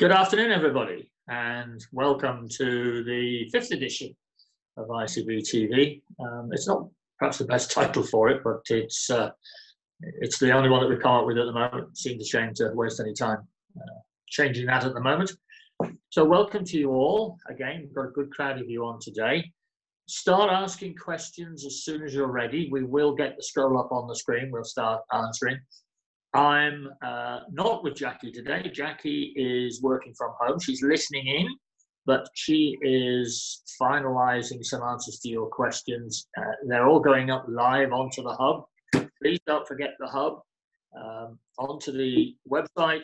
Good afternoon, everybody, and welcome to the fifth edition of ICB TV. It's not perhaps the best title for it, but it's the only one that we've come up with at the moment. It seems a shame to waste any time changing that at the moment. So welcome to you all. Again, we've got a good crowd of you on today. Start asking questions as soon as you're ready. We will get the scroll up on the screen. We'll start answering. I'm not with Jackie today. Jackie is working from home. She's listening in, but she is finalising some answers to your questions. They're all going up live onto the hub. Please don't forget the hub, onto the website,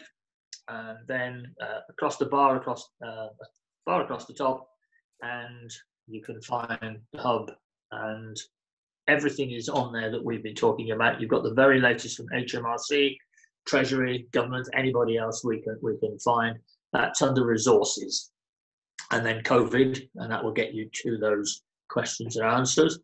and then across the bar across the top, and you can find the hub, and everything is on there that we've been talking about. You've got the very latest from HMRC, Treasury, government, anybody else we can find. That's under resources. And then COVID, and that will get you to those questions and answers.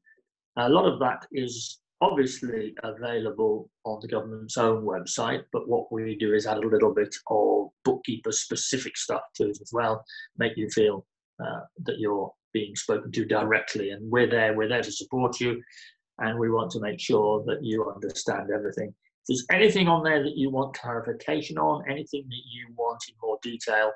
A lot of that is obviously available on the government's own website, but what we do is add a little bit of bookkeeper-specific stuff to it as well, make you feel that you're being spoken to directly, and we're there to support you, and we want to make sure that you understand everything. If there's anything on there that you want clarification on, anything that you want in more detail,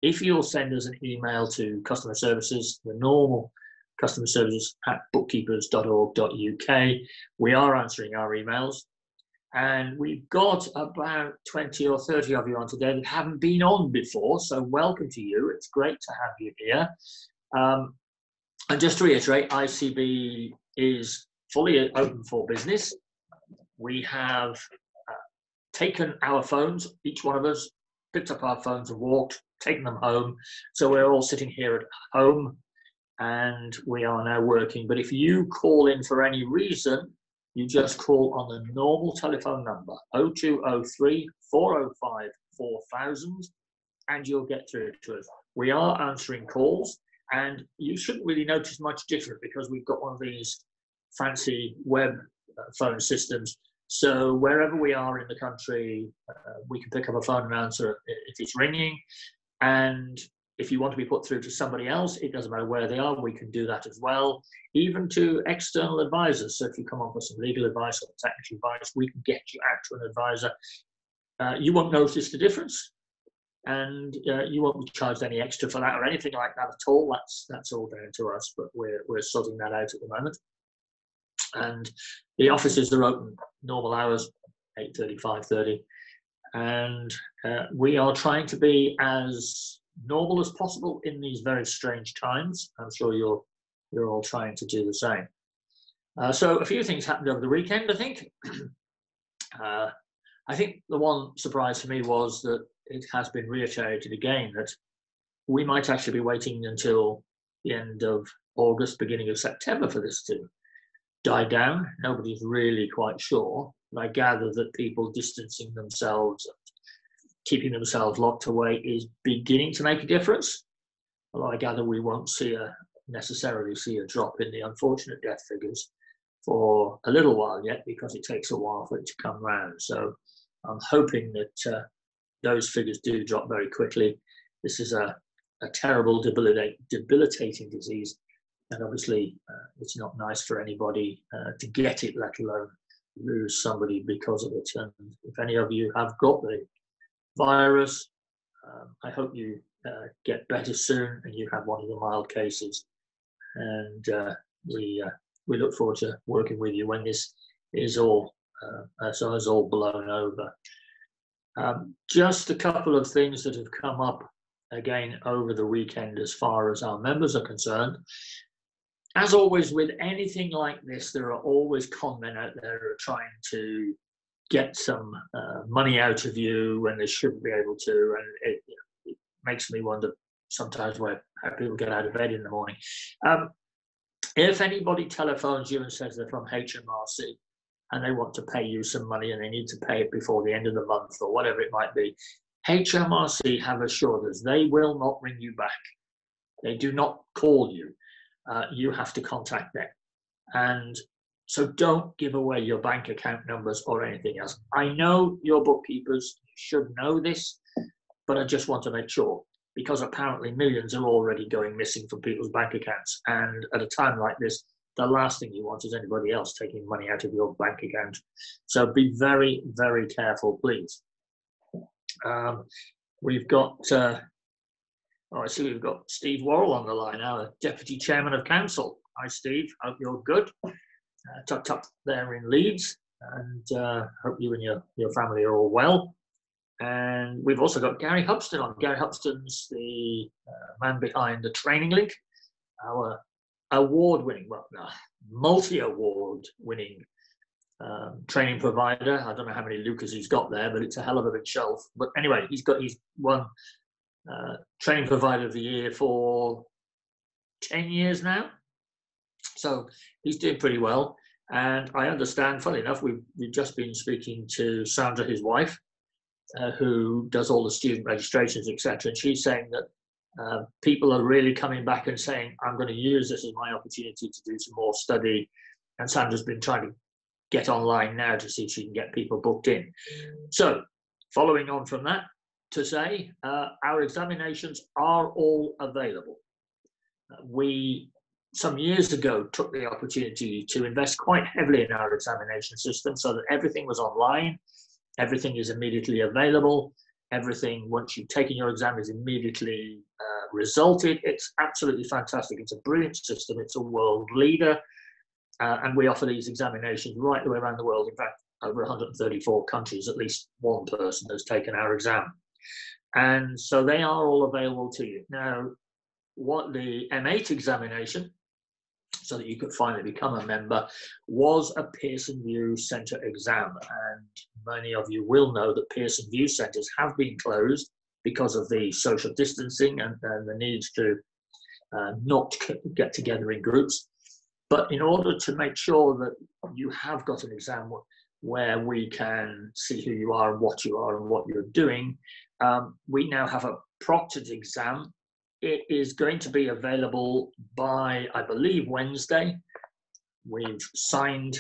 if you'll send us an email to customer services, the normal customer services at bookkeepers.org.uk, we are answering our emails, and we've got about 20 or 30 of you on today that haven't been on before, so welcome to you. It's great to have you here. And just to reiterate, ICB is fully open for business. We have taken our phones, each one of us picked up our phones and walked, taken them home. So we're all sitting here at home and we are now working. But if you call in for any reason, you just call on the normal telephone number, 0203 405 4000, and you'll get through to us. We are answering calls. And you shouldn't really notice much different because we've got one of these fancy web phone systems. So wherever we are in the country, we can pick up a phone and answer if it's ringing. And if you want to be put through to somebody else, it doesn't matter where they are, we can do that as well. Even to external advisors. So if you come on for some legal advice or technical advice, we can get you out to an advisor. You won't notice the difference. And you won't be charged any extra for that or anything like that at all. That's all down to us, but we're sorting that out at the moment. And the offices are open normal hours, 8:30, 5:30, and we are trying to be as normal as possible in these very strange times. I'm sure you're all trying to do the same. So a few things happened over the weekend, I think. I think the one surprise for me was that it has been reiterated again that we might actually be waiting until the end of August, beginning of September for this to die down. Nobody's really quite sure. But I gather that people distancing themselves, keeping themselves locked away is beginning to make a difference. Although I gather we won't necessarily see a drop in the unfortunate death figures for a little while yet, because it takes a while for it to come round. So I'm hoping that those figures do drop very quickly. This is a terrible, debilitating disease, and obviously it's not nice for anybody to get it, let alone lose somebody because of it. And if any of you have got the virus, I hope you get better soon and you have one of the mild cases. And we look forward to working with you when this is all blown over. Just a couple of things that have come up again over the weekend as far as our members are concerned. As always with anything like this, there are always con men out there who are trying to get some money out of you when they shouldn't be able to, and it makes me wonder sometimes how people get out of bed in the morning. If anybody telephones you and says they're from HMRC, and they want to pay you some money and they need to pay it before the end of the month or whatever it might be, HMRC have assured us they will not ring you back. They do not call you. You have to contact them. And so don't give away your bank account numbers or anything else. I know your bookkeepers should know this, but I just want to make sure, because apparently millions are already going missing from people's bank accounts. And at a time like this, the last thing you want is anybody else taking money out of your bank account. So be very, very careful, please. We've got, I see we've got Steve Worrell on the line, our Deputy Chairman of Council. Hi, Steve. Hope you're good. Tucked up there in Leeds, and hope you and your family are all well. And we've also got Gary Hubston on. Gary Hubston's the man behind the Training Link, our award-winning, well, no, multi-award winning training provider. I don't know how many Lucas he's got there, but it's a hell of a big shelf. But anyway, he's won training provider of the year for 10 years now. So he's doing pretty well. And I understand, funny enough, we've just been speaking to Sandra, his wife, who does all the student registrations, etc. And she's saying that people are really coming back and saying, I'm going to use this as my opportunity to do some more study. And Sandra's been trying to get online now to see if she can get people booked in. So following on from that, to say our examinations are all available. We, some years ago, took the opportunity to invest quite heavily in our examination system so that everything was online. Everything is immediately available. Everything, once you've taken your exam, is immediately resulted. It's absolutely fantastic. It's a brilliant system. It's a world leader. And we offer these examinations right the way around the world. In fact, over 134 countries, at least one person has taken our exam. And so they are all available to you. Now, what the M8 examination, so that you could finally become a member, was a Pearson VUE Centre exam. And many of you will know that Pearson VUE Centres have been closed because of the social distancing and the need to not get together in groups. But in order to make sure that you have got an exam where we can see who you are and what you are and what you're doing, we now have a proctored exam. It is going to be available by, I believe, Wednesday. We've signed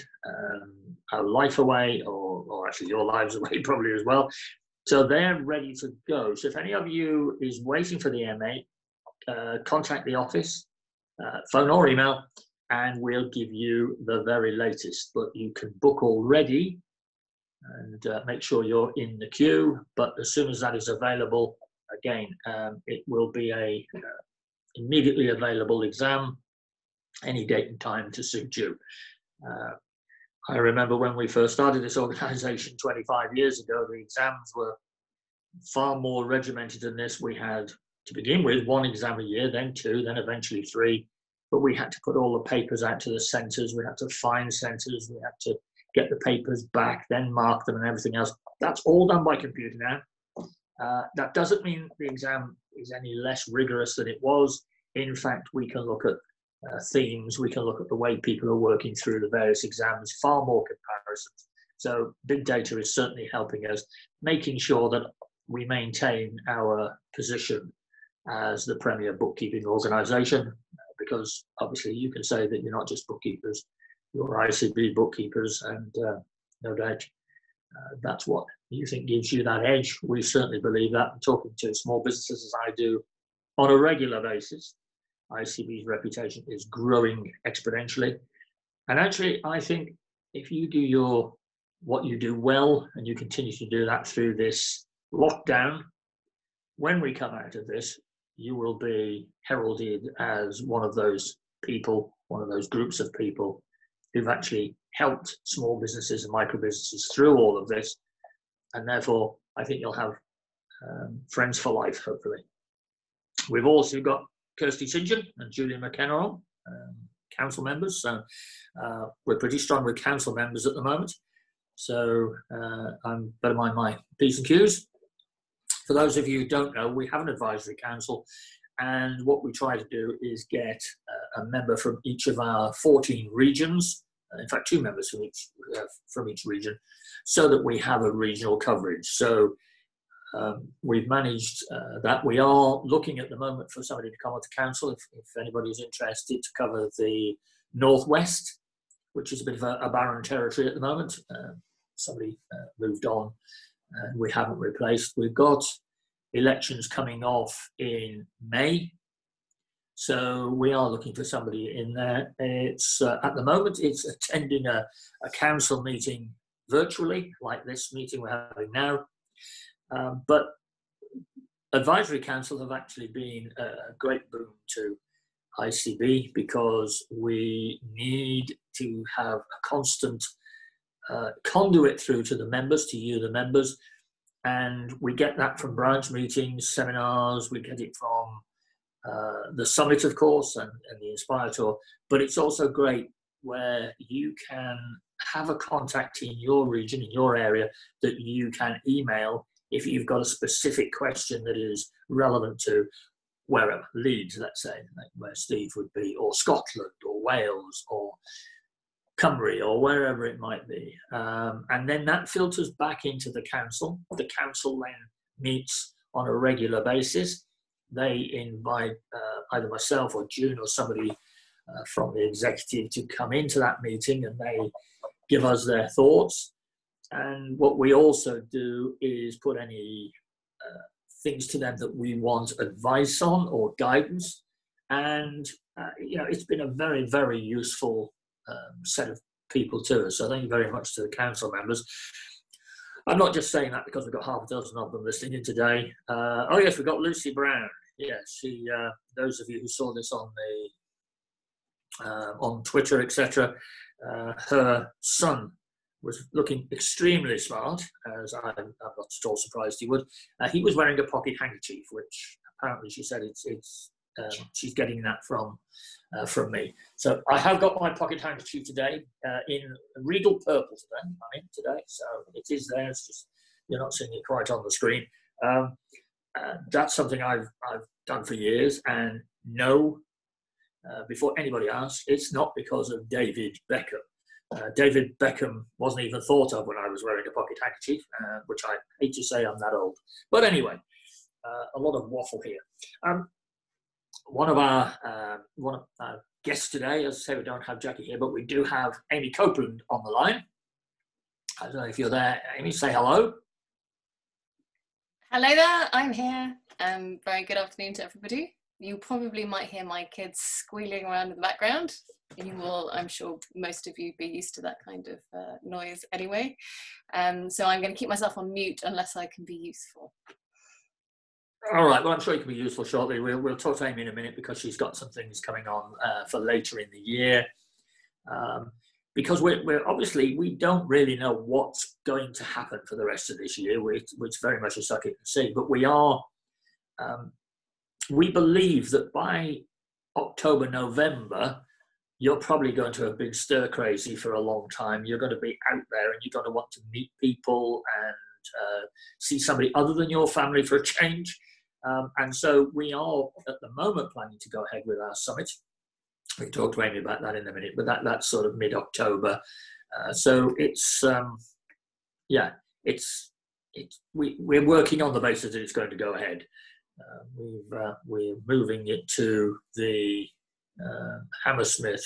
our life away, or actually your lives away probably as well. So they're ready to go. So if any of you is waiting for the M8, contact the office, phone or email, and we'll give you the very latest. But you can book already and make sure you're in the queue. But as soon as that is available, again, it will be a immediately available exam, any date and time to suit you. I remember when we first started this organisation 25 years ago, the exams were far more regimented than this. We had, to begin with, one exam a year, then two, then eventually three. But we had to put all the papers out to the centres. We had to find centres. We had to get the papers back, then mark them and everything else. That's all done by computer now. That doesn't mean the exam is any less rigorous than it was. In fact, we can look at themes. We can look at the way people are working through the various exams, far more comparisons. So big data is certainly helping us, making sure that we maintain our position as the premier bookkeeping organisation, because obviously you can say that you're not just bookkeepers, you're ICB bookkeepers, and no doubt that's what you think gives you that edge. We certainly believe that. I'm talking to small businesses as I do on a regular basis. ICB's reputation is growing exponentially. And actually, I think if you do what you do well, and you continue to do that through this lockdown, when we come out of this, you will be heralded as one of those people, one of those groups of people who've actually helped small businesses and micro businesses through all of this. And therefore, I think you'll have friends for life, hopefully. We've also got Kirsty St. and Julian McKenna on, council members. So we're pretty strong with council members at the moment. So I'm better mind my P's and Q's. For those of you who don't know, we have an advisory council, and what we try to do is get a member from each of our 14 regions, in fact 2 members from each region, so that we have a regional coverage. So we've managed that. We are looking at the moment for somebody to come onto council, if anybody's interested, to cover the Northwest, which is a bit of a barren territory at the moment. Somebody moved on and we haven't replaced. We've got elections coming off in May. So we are looking for somebody in there. It's at the moment it's attending a council meeting virtually, like this meeting we're having now. But advisory council have actually been a great boon to ICB, because we need to have a constant conduit through to the members, to you, the members. And we get that from branch meetings, seminars, we get it from the summit, of course, and the Inspire Tour. But it's also great where you can have a contact in your region, in your area, that you can email if you've got a specific question that is relevant to wherever, Leeds, let's say, like where Steve would be, or Scotland, or Wales, or Cumbria, or wherever it might be. And then that filters back into the council. The council then meets on a regular basis. They invite either myself or June or somebody from the executive to come into that meeting, and they give us their thoughts. And what we also do is put any things to them that we want advice on or guidance. And, it's been a very, very useful set of people to us. So thank you very much to the council members. I'm not just saying that because we've got half a dozen of them listening in today. Oh yes, we've got Lucy Brown. Yes, she. Those of you who saw this on Twitter, etc., her son was looking extremely smart, as I'm not at all surprised he would. He was wearing a pocket handkerchief, which apparently she said she's getting that from me. So I have got my pocket handkerchief today in regal purple today. So it is there. It's just you're not seeing it quite on the screen. That's something I've done for years, and no, before anybody asks, it's not because of David Beckham. David Beckham wasn't even thought of when I was wearing a pocket handkerchief, which I hate to say I'm that old. But anyway, a lot of waffle here. One of our guests today, as I say, we don't have Jackie here, but we do have Amy Copeland on the line. I don't know if you're there. Amy, say hello. Hello there, I'm here. Very good afternoon to everybody. You probably might hear my kids squealing around in the background. You will, I'm sure most of you be used to that kind of noise anyway. So I'm going to keep myself on mute unless I can be useful. All right, well, I'm sure you can be useful shortly. We'll talk to Amy in a minute because she's got some things coming on for later in the year. Because we're obviously, we don't really know what's going to happen for the rest of this year, which very much is suck it and see. But we believe that by October, November, you're probably going to have been stir crazy for a long time. You're going to be out there and you're going to want to meet people and see somebody other than your family for a change. And so we are at the moment planning to go ahead with our summit. We can talk to Amy about that in a minute, but that's sort of mid-October. So it's, we're working on the basis that it's going to go ahead. We're moving it to the Hammersmith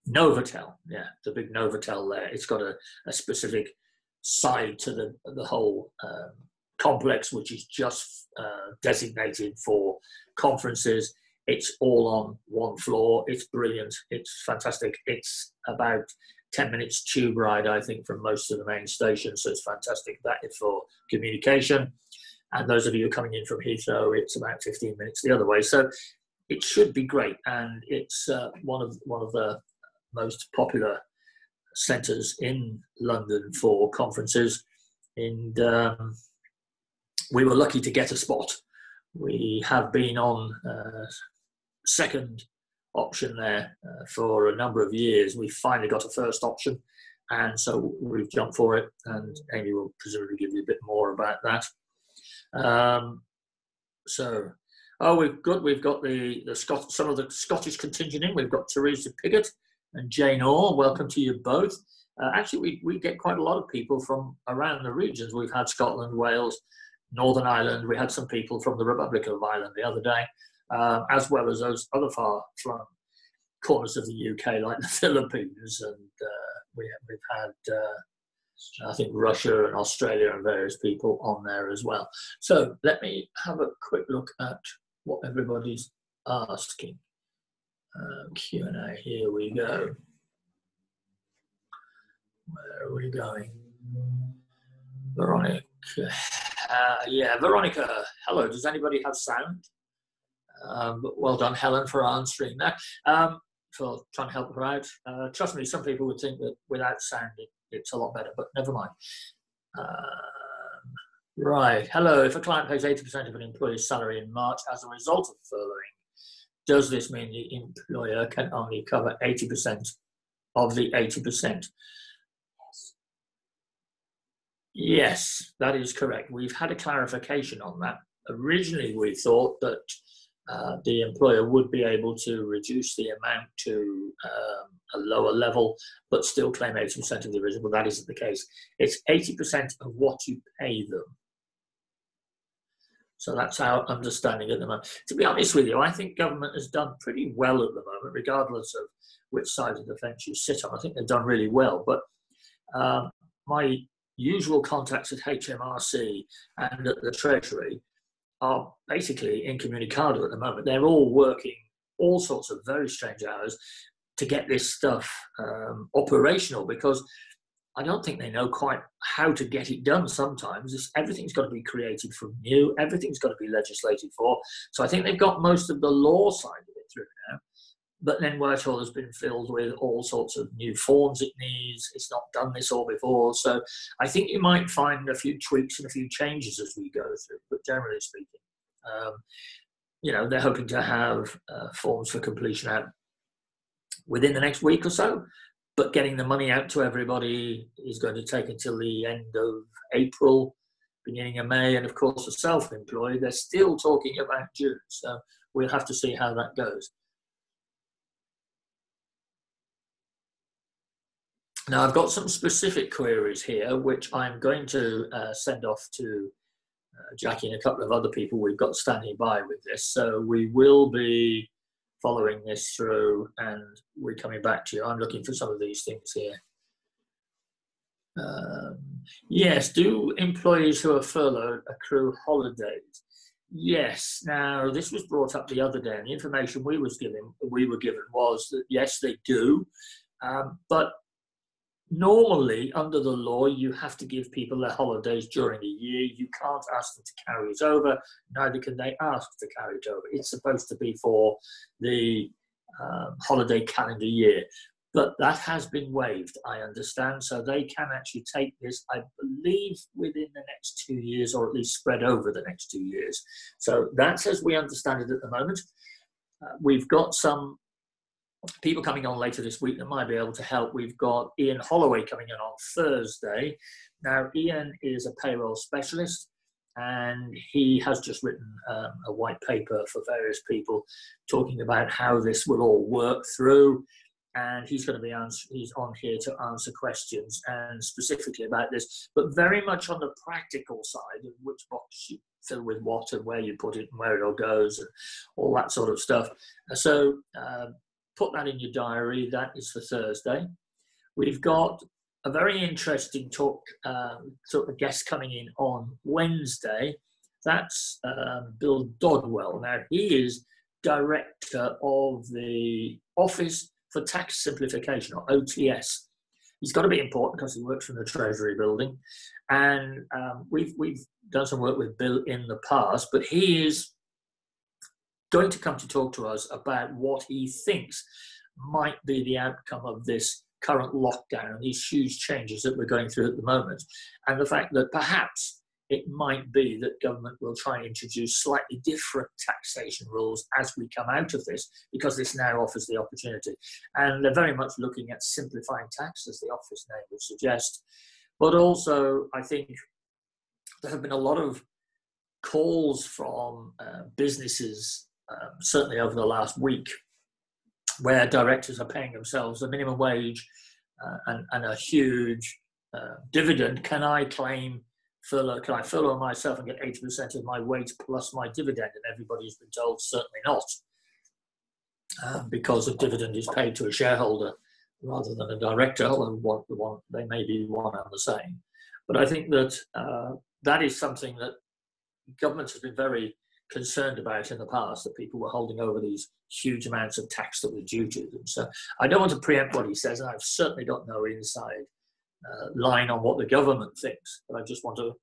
Novotel, the big Novotel there. It's got a specific side to the whole complex, which is just designated for conferences. It's all on one floor. It's brilliant. It's fantastic. It's about 10 minutes tube ride, I think, from most of the main stations. So it's fantastic. That is for communication. And those of you coming in from Heathrow, it's about 15 minutes the other way. So it should be great. And it's one of the most popular centres in London for conferences. And we were lucky to get a spot. We have been on second option there for a number of years. We finally got a first option, and so we've jumped for it, and Amy will presumably give you a bit more about that. We've got some of the Scottish contingent in. We've got Teresa Piggott and Jane Orr. Welcome to you both. Actually, we get quite a lot of people from around the regions. We've had Scotland, Wales, Northern Ireland. We had some people from the Republic of Ireland the other day, as well as those other far-flung corners of the UK, like the Philippines. And we've had I think Russia and Australia and various people on there as well. So let me have a quick look at what everybody's asking. Q&A, here we go. Where are we going? Veronica. Yeah, Veronica, hello. Does anybody have sound? Well done, Helen, for answering that. For trying to help her out. Trust me, some people would think that without sound it's a lot better, but never mind. Right, hello. If a client pays 80% of an employee's salary in March as a result of furloughing, does this mean the employer can only cover 80% of the 80%? Yes, that is correct. We've had a clarification on that. Originally, we thought that the employer would be able to reduce the amount to a lower level, but still claim 80% of the original. But that isn't the case. It's 80% of what you pay them. So that's our understanding at the moment. To be honest with you, I think government has done pretty well at the moment, regardless of which side of the fence you sit on. I think they've done really well. But my usual contacts at HMRC and at the Treasury are basically incommunicado at the moment. They're all working all sorts of very strange hours to get this stuff operational, because I don't think they know quite how to get it done sometimes. Everything's got to be created from new. Everything's got to be legislated for. So I think they've got most of the law side of it through now. But then Whitehall has been filled with all sorts of new forms it needs. It's not done this all before. So I think you might find a few tweaks and a few changes as we go through. But generally speaking, you know, they're hoping to have forms for completion out within the next week or so. But getting the money out to everybody is going to take until the end of April, beginning of May. And of course, the self-employed, they're still talking about June. So we'll have to see how that goes. Now, I've got some specific queries here, which I'm going to send off to Jackie and a couple of other people we've got standing by with this. So we will be following this through, and we're coming back to you. I'm looking for some of these things here. Yes, do employees who are furloughed accrue holidays? Yes. Now, this was brought up the other day, and the information we were given was that yes, they do, but normally, under the law, you have to give people their holidays during the year. You can't ask them to carry it over, neither can they ask to carry it over. It's supposed to be for the holiday calendar year. But that has been waived, I understand, so they can actually take this, I believe, within the next 2 years, or at least spread over the next 2 years. So that's as we understand it at the moment. We've got some people coming on later this week that might be able to help. We've got Ian Holloway coming in on Thursday. Now, Ian is a payroll specialist, and he has just written a white paper for various people talking about how this will all work through. And he's going to be he's on here to answer questions, and specifically about this, but very much on the practical side of which box you fill with what and where you put it and where it all goes and all that sort of stuff. So put that in your diary. That is for Thursday. We've got a very interesting talk, sort of guest coming in on Wednesday. That's Bill Dodwell. Now, he is director of the Office for Tax Simplification, or OTS. He's got to be important because he works from the Treasury building. And we've done some work with Bill in the past, but he is going to come to talk to us about what he thinks might be the outcome of this current lockdown and these huge changes that we're going through at the moment. And the fact that perhaps it might be that government will try and introduce slightly different taxation rules as we come out of this, because this now offers the opportunity. And they're very much looking at simplifying tax, as the office name would suggest. But also, I think there have been a lot of calls from businesses, certainly over the last week, where directors are paying themselves a minimum wage and a huge dividend. Can I claim furlough? Can I furlough myself and get 80% of my wage plus my dividend? And everybody's been told certainly not, because a dividend is paid to a shareholder rather than a director, although they may be one and the same. But I think that that is something that government has been very concerned about in the past, that people were holding over these huge amounts of tax that were due to them. So I don't want to preempt what he says, and I've certainly got no inside line on what the government thinks. But I just want to,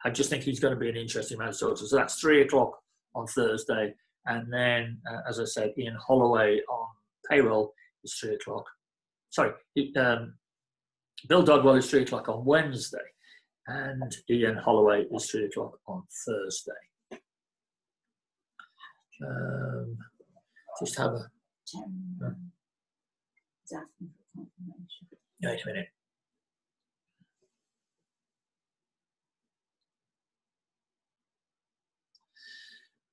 I just think he's going to be an interesting man to talk to. So that's 3 o'clock on Thursday, and then, as I said, Ian Holloway on payroll is 3 o'clock. Sorry, Bill Dodwell is 3 o'clock on Wednesday, and Ian Holloway is 3 o'clock on Thursday. Just have a. Wait a minute.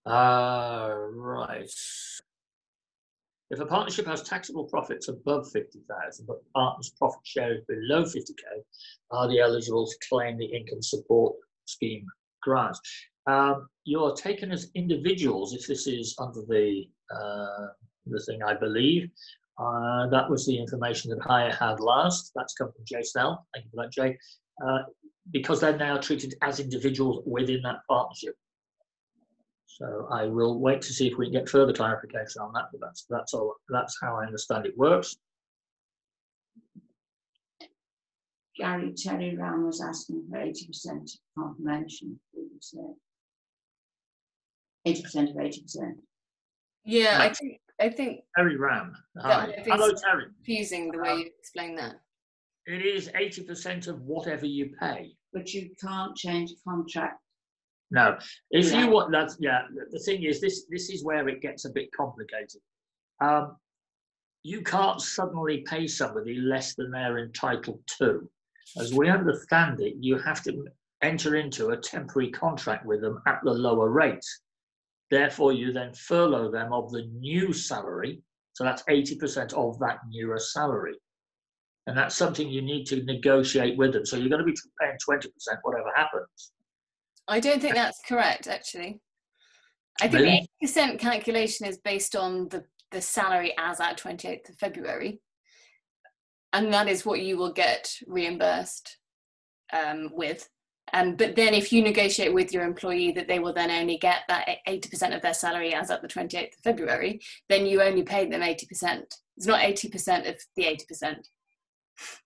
Right. If a partnership has taxable profits above 50,000, but the partner's profit share is below 50k, are they eligible to claim the income support scheme grant? You're taken as individuals if this is under the thing, I believe. That was the information that I had last. That's come from Jay Snell. Thank you for that, Jay. Because they're now treated as individuals within that partnership. So I will wait to see if we can get further clarification on that, but that's all. That's how I understand it works. Gary Terry Ram was asking for 80% confirmation. 80% of 80%. Yeah, I think Terry Ram. Hi. Hello, Terry. Confusing the way you explain that. It is 80% of whatever you pay. But you can't change a contract. No, if you want, that's, yeah, the thing is, this is where it gets a bit complicated. You can't suddenly pay somebody less than they're entitled to. As we understand it, you have to enter into a temporary contract with them at the lower rate. Therefore, you then furlough them of the new salary. So that's 80% of that newer salary. And that's something you need to negotiate with them. So you're going to be paying 20%, whatever happens. I don't think that's correct, actually. I think really? The 80% calculation is based on the salary as at 28th of February. And that is what you will get reimbursed with. But then if you negotiate with your employee that they will then only get that 80% of their salary as at the 28th of February, then you only pay them 80%. It's not 80% of the 80%.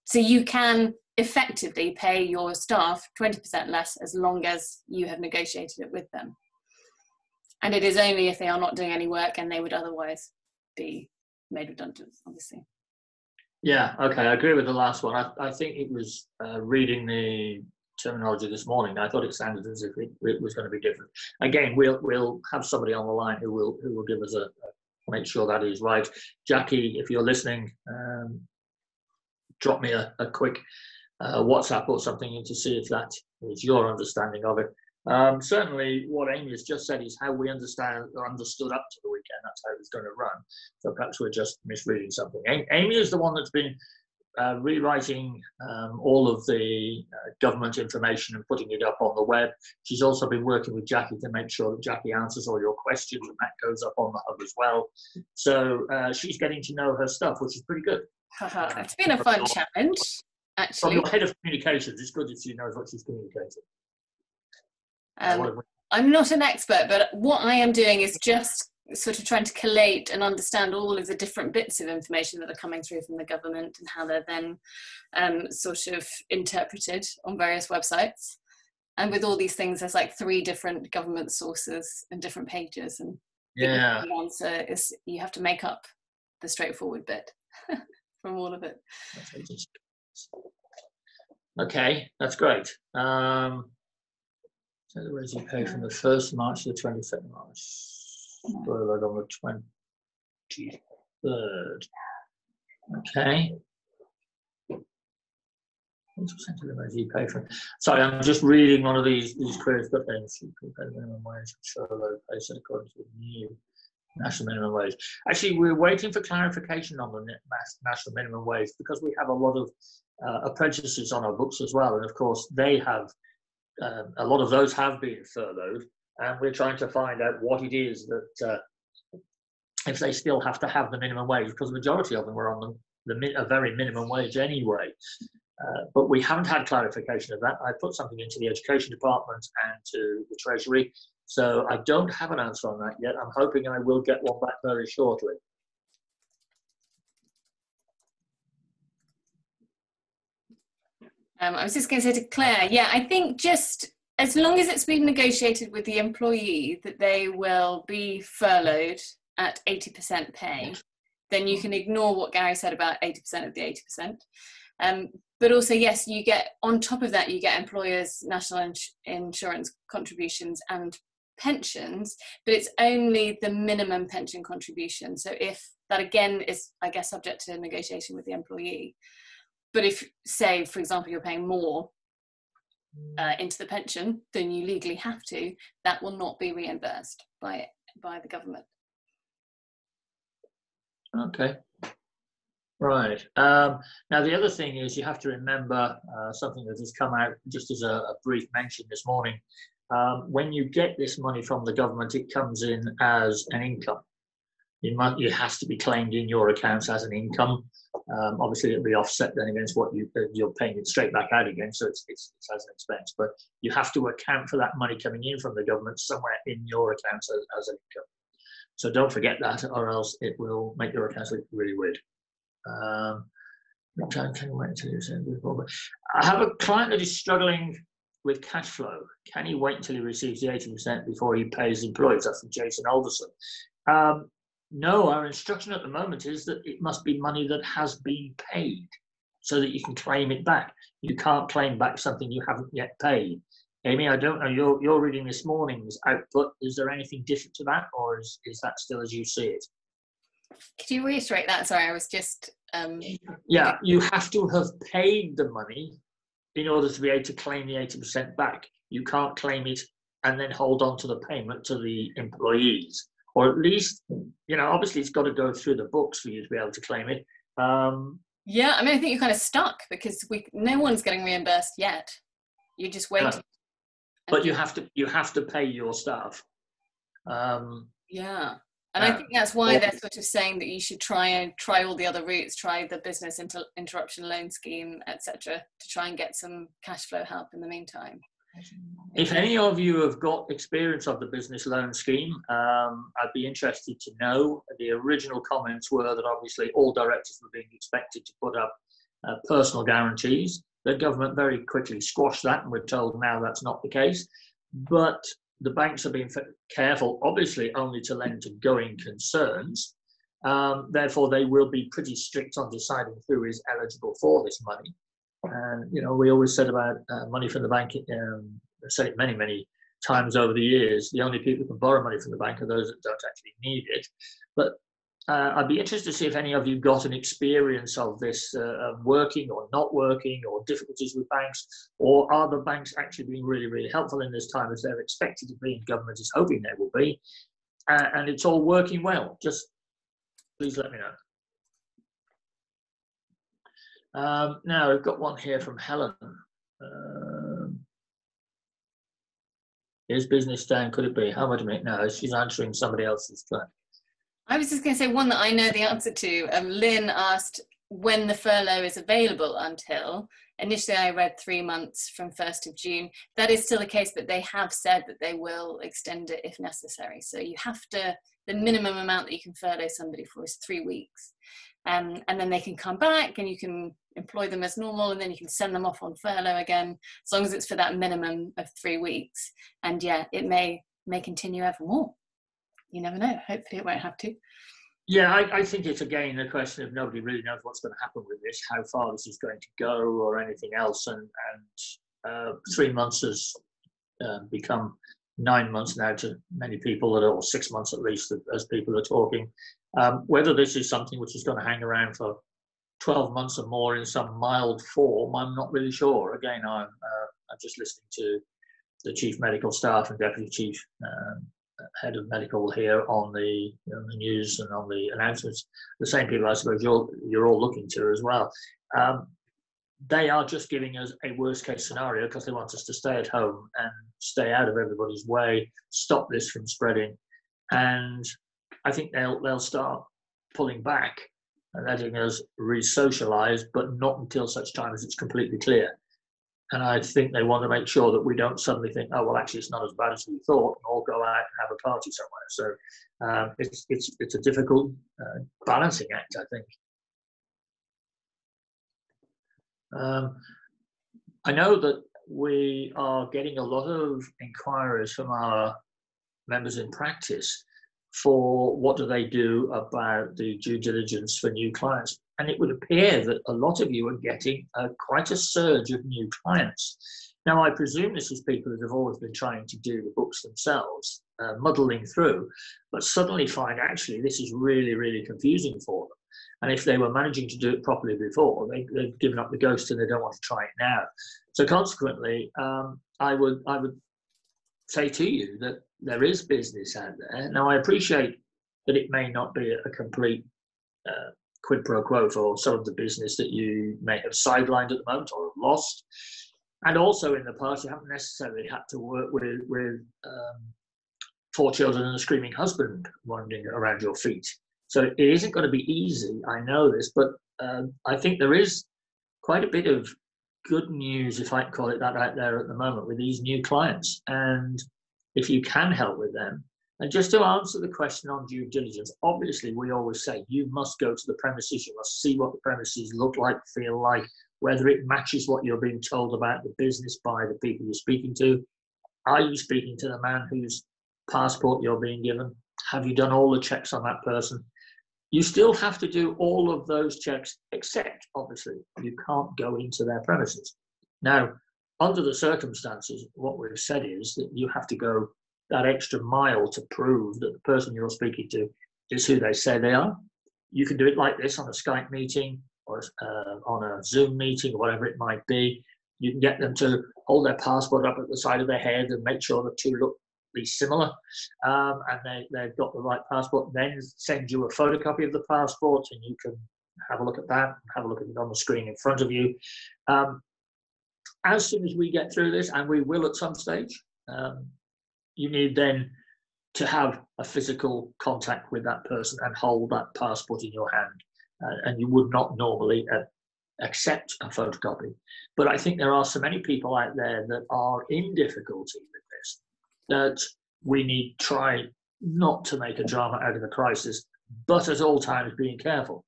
So you can effectively pay your staff 20% less as long as you have negotiated it with them. And it is only if they are not doing any work and they would otherwise be made redundant, obviously. Yeah, okay, I agree with the last one. I think it was reading the terminology this morning. I thought it sounded as if it was going to be different. Again, we'll have somebody on the line who will give us make sure that is right. Jackie, if you're listening, drop me a quick WhatsApp or something in to see if that is your understanding of it. Certainly what Amy has just said is how we understand or understood up to the weekend. That's how it's going to run. So perhaps we're just misreading something. Amy is the one that's been rewriting all of the government information and putting it up on the web. She's also been working with Jackie to make sure that Jackie answers all your questions, and that goes up on the hub as well. So she's getting to know her stuff, which is pretty good. It's been a fun challenge, actually. From your head of communications, it's good if she knows what she's communicating. I'm not an expert, but what I am doing is just sort of trying to collate and understand all of the different bits of information that are coming through from the government and how they're then sort of interpreted on various websites. And with all these things, there's like 3 different government sources and different pages. And yeah, the answer is you have to make up the straightforward bit from all of it. Okay, that's great. So the rates you pay from the 1st March to the 22nd March. Furloughed on the 23rd. Okay. 80% of the rates you pay from. Sorry, I'm just reading one of these queries. But then you pay the minimum wage, furlough pay set according to the new national minimum wage. Actually, we're waiting for clarification on the national minimum wage because we have a lot of apprentices on our books as well, and of course they have. A lot of those have been furloughed, and we're trying to find out what it is that if they still have to have the minimum wage, because the majority of them were on a very minimum wage anyway. But we haven't had clarification of that. I put something into the Education Department and to the Treasury, so I don't have an answer on that yet. I'm hoping I will get one back very shortly. I was just going to say to Claire, yeah, I think just as long as it's been negotiated with the employee that they will be furloughed at 80% pay, then you can ignore what Gary said about 80% of the 80%. But also, yes, you get, on top of that, you get employers' national insurance contributions and pensions, but it's only the minimum pension contribution. So if that, again, is, I guess, subject to negotiation with the employee. But if, say, for example, you're paying more into the pension than you legally have to, that will not be reimbursed by the government. Okay. Right. Now, the other thing is you have to remember something that has come out just as a brief mention this morning. When you get this money from the government, it comes in as an income. It has to be claimed in your accounts as an income. Obviously, it'll be offset then against what you're paying it straight back out again, so it's as an expense. But you have to account for that money coming in from the government somewhere in your accounts as an income. So don't forget that, or else it will make your accounts look really weird. Can you wait until you send before? I have a client that is struggling with cash flow. Can he wait until he receives the 80% before he pays employees? That's from Jason Alderson. No, our instruction at the moment is that it must be money that has been paid so that you can claim it back. You can't claim back something you haven't yet paid. Amy, I don't know, you're reading this morning's output. Is there anything different to that, or is that still as you see it? Could you reiterate that? Sorry, I was just... Yeah, you have to have paid the money in order to be able to claim the 80% back. You can't claim it and then hold on to the payment to the employees. Or at least, obviously it's got to go through the books for you to be able to claim it. Yeah, I mean, I think you're kind of stuck because no one's getting reimbursed yet. You're just waiting. Yeah. But you have to pay your staff. Yeah, and I think that's why they're sort of saying that you should try all the other routes, try the business interruption loan scheme, etc., to try and get some cash flow help in the meantime. If any of you have got experience of the business loan scheme, I'd be interested to know. The original comments were that obviously all directors were being expected to put up personal guarantees. The government very quickly squashed that, and we're told now that's not the case. But the banks are being careful, obviously, only to lend to going concerns. Therefore, they will be pretty strict on deciding who is eligible for this money. And, we always said about money from the bank, said it many, many times over the years, the only people who can borrow money from the bank are those that don't actually need it. But I'd be interested to see if any of you got an experience of this working or not working, or difficulties with banks, or are the banks actually being really, really helpful in this time as they're expected to be and government is hoping they will be, and it's all working well? Just please let me know. Now, I've got one here from Helen. Is business down? Could it be? How much of it? No, she's answering somebody else's question. I was just going to say one that I know the answer to. Lynn asked when the furlough is available until. Initially, I read 3 months from 1st of June. That is still the case, but they have said that they will extend it if necessary. So you have to, the minimum amount that you can furlough somebody for is 3 weeks. And then they can come back and you can employ them as normal, and then you can send them off on furlough again, as long as it's for that minimum of 3 weeks. And yeah, it may continue ever more. You never know. Hopefully it won't have to. Yeah, I think it's again a question of nobody really knows what's going to happen with this, how far this is going to go or anything else. And 3 months has become 9 months now to many people, or 6 months at least, as people are talking. Whether this is something which is going to hang around for 12 months or more in some mild form, I'm not really sure. Again, I'm just listening to the chief medical staff and deputy chief head of medical here on the, the news and on the announcements, the same people I suppose you're all looking to as well. They are just giving us a worst case scenario because they want us to stay at home and stay out of everybody's way, stop this from spreading. And I think they'll start pulling back and letting us re-socialise, but not until such time as it's completely clear. And I think they want to make sure that we don't suddenly think, oh, well, actually, it's not as bad as we thought, and all go out and have a party somewhere. So it's a difficult balancing act, I think. I know that we are getting a lot of inquiries from our members in practice for what do they do about the due diligence for new clients. And it would appear that a lot of you are getting quite a surge of new clients. Now, I presume this is people that have always been trying to do the books themselves, muddling through, but suddenly find actually this is really, really confusing for them. And if they were managing to do it properly before, they've given up the ghost and they don't want to try it now. So consequently, I would say to you that there is business out there. Now, I appreciate that it may not be a complete quid pro quo for some of the business that you may have sidelined at the moment or have lost. And also in the past, you haven't necessarily had to work with 4 children and a screaming husband wandering around your feet. So it isn't going to be easy, I know this, but I think there is quite a bit of good news, if I can call it that, out there at the moment with these new clients. And if you can help with them, and just to answer the question on due diligence, obviously we always say you must go to the premises, you must see what the premises look like, feel like, whether it matches what you're being told about the business by the people you're speaking to. Are you speaking to the man whose passport you're being given? Have you done all the checks on that person? You still have to do all of those checks, except, obviously, you can't go into their premises. Now, under the circumstances, what we've said is that you have to go that extra mile to prove that the person you're speaking to is who they say they are. You can do it like this on a Skype meeting or on a Zoom meeting or whatever it might be. You can get them to hold their passport up at the side of their head and make sure the two look similar, and they've got the right passport, then send you a photocopy of the passport and you can have a look at that, have a look at it on the screen in front of you. As soon as we get through this, and we will at some stage, you need then to have a physical contact with that person and hold that passport in your hand, and you would not normally accept a photocopy. But I think there are so many people out there that are in difficulty with this that we need to try not to make a drama out of the crisis, but at all times being careful.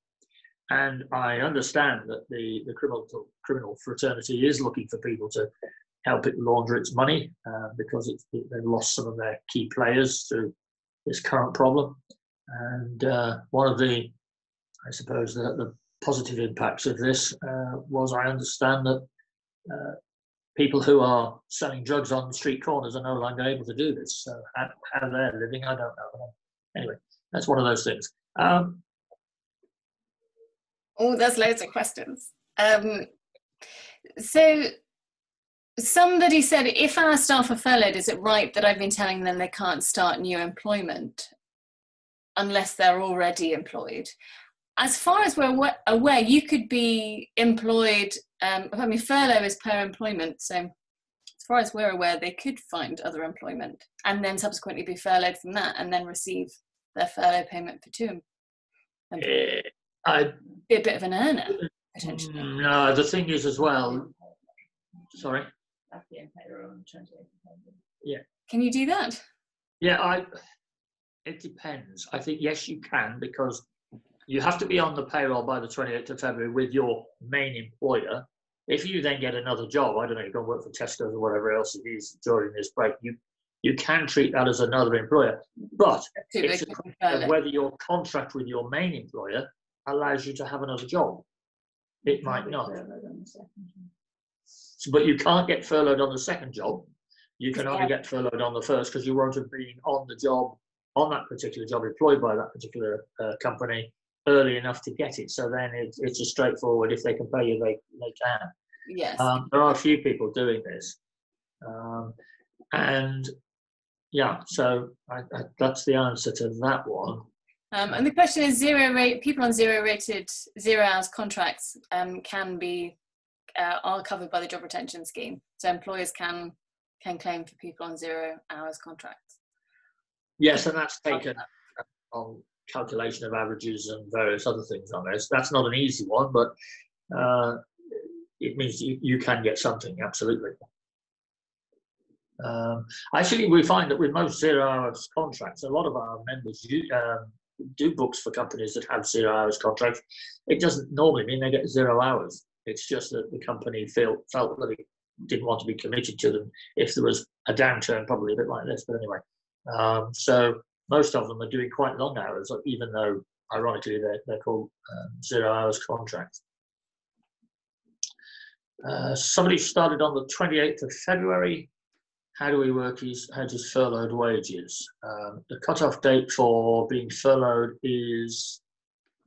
And I understand that the criminal fraternity is looking for people to help it launder its money because they've lost some of their key players through this current problem. And one of the, I suppose, the positive impacts of this was, I understand that people who are selling drugs on street corners are no longer able to do this. So how they're living, I don't know. Anyway, that's one of those things. Oh, there's loads of questions. So somebody said, if our staff are furloughed, is it right that I've been telling them they can't start new employment unless they're already employed? As far as we're aware, you could be employed, furlough is per employment, so as far as we're aware, they could find other employment and then subsequently be furloughed from that and then receive their furlough payment for 2. I'd be a bit of an earner, potentially. No, the thing is as well, sorry? Yeah. Can you do that? Yeah, it depends. I think, yes, you can, because you have to be on the payroll by the 28th of February with your main employer. If you then get another job, I don't know, you go work for Tesco's or whatever else it is during this break, you can treat that as another employer. But it's a question of whether your contract with your main employer allows you to have another job. It might not. But you can't get furloughed on the second job. You can only get furloughed on the first, because you won't have been on the job, on that particular job, employed by that particular company early enough to get it. So then it's a straightforward, if they can pay you, they can. Yes. There are a few people doing this. And yeah, so that's the answer to that one. And the question is, people on zero-rated, 0 hours contracts are covered by the job retention scheme. So employers can claim for people on 0 hours contracts. Yes, and that's taken on calculation of averages and various other things on this. That's not an easy one, but it means you can get something, absolutely. Actually, we find that with most 0 hours contracts, a lot of our members do books for companies that have 0 hours contracts. It doesn't normally mean they get 0 hours. It's just that the company felt that it didn't want to be committed to them if there was a downturn, probably a bit like this. But anyway, so most of them are doing quite long hours, even though ironically they're called 0 hours contracts. Somebody started on the 28th of February. How do we work his furloughed wages? The cutoff date for being furloughed is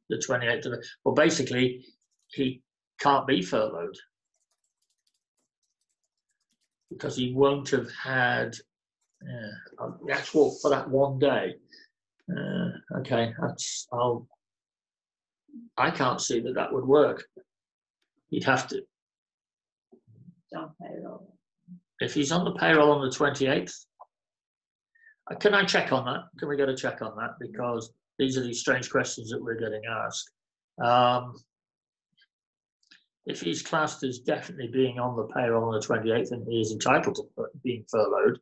the 28th of. Well, basically, he can't be furloughed because he won't have had the actual for that one day. Okay, I can't see that would work. He'd have to. On payroll. If he's on the payroll on the 28th, can I check on that? Can we get a check on that? Because these are these strange questions that we're getting asked. If he's classed as definitely being on the payroll on the 28th and he is entitled to being furloughed,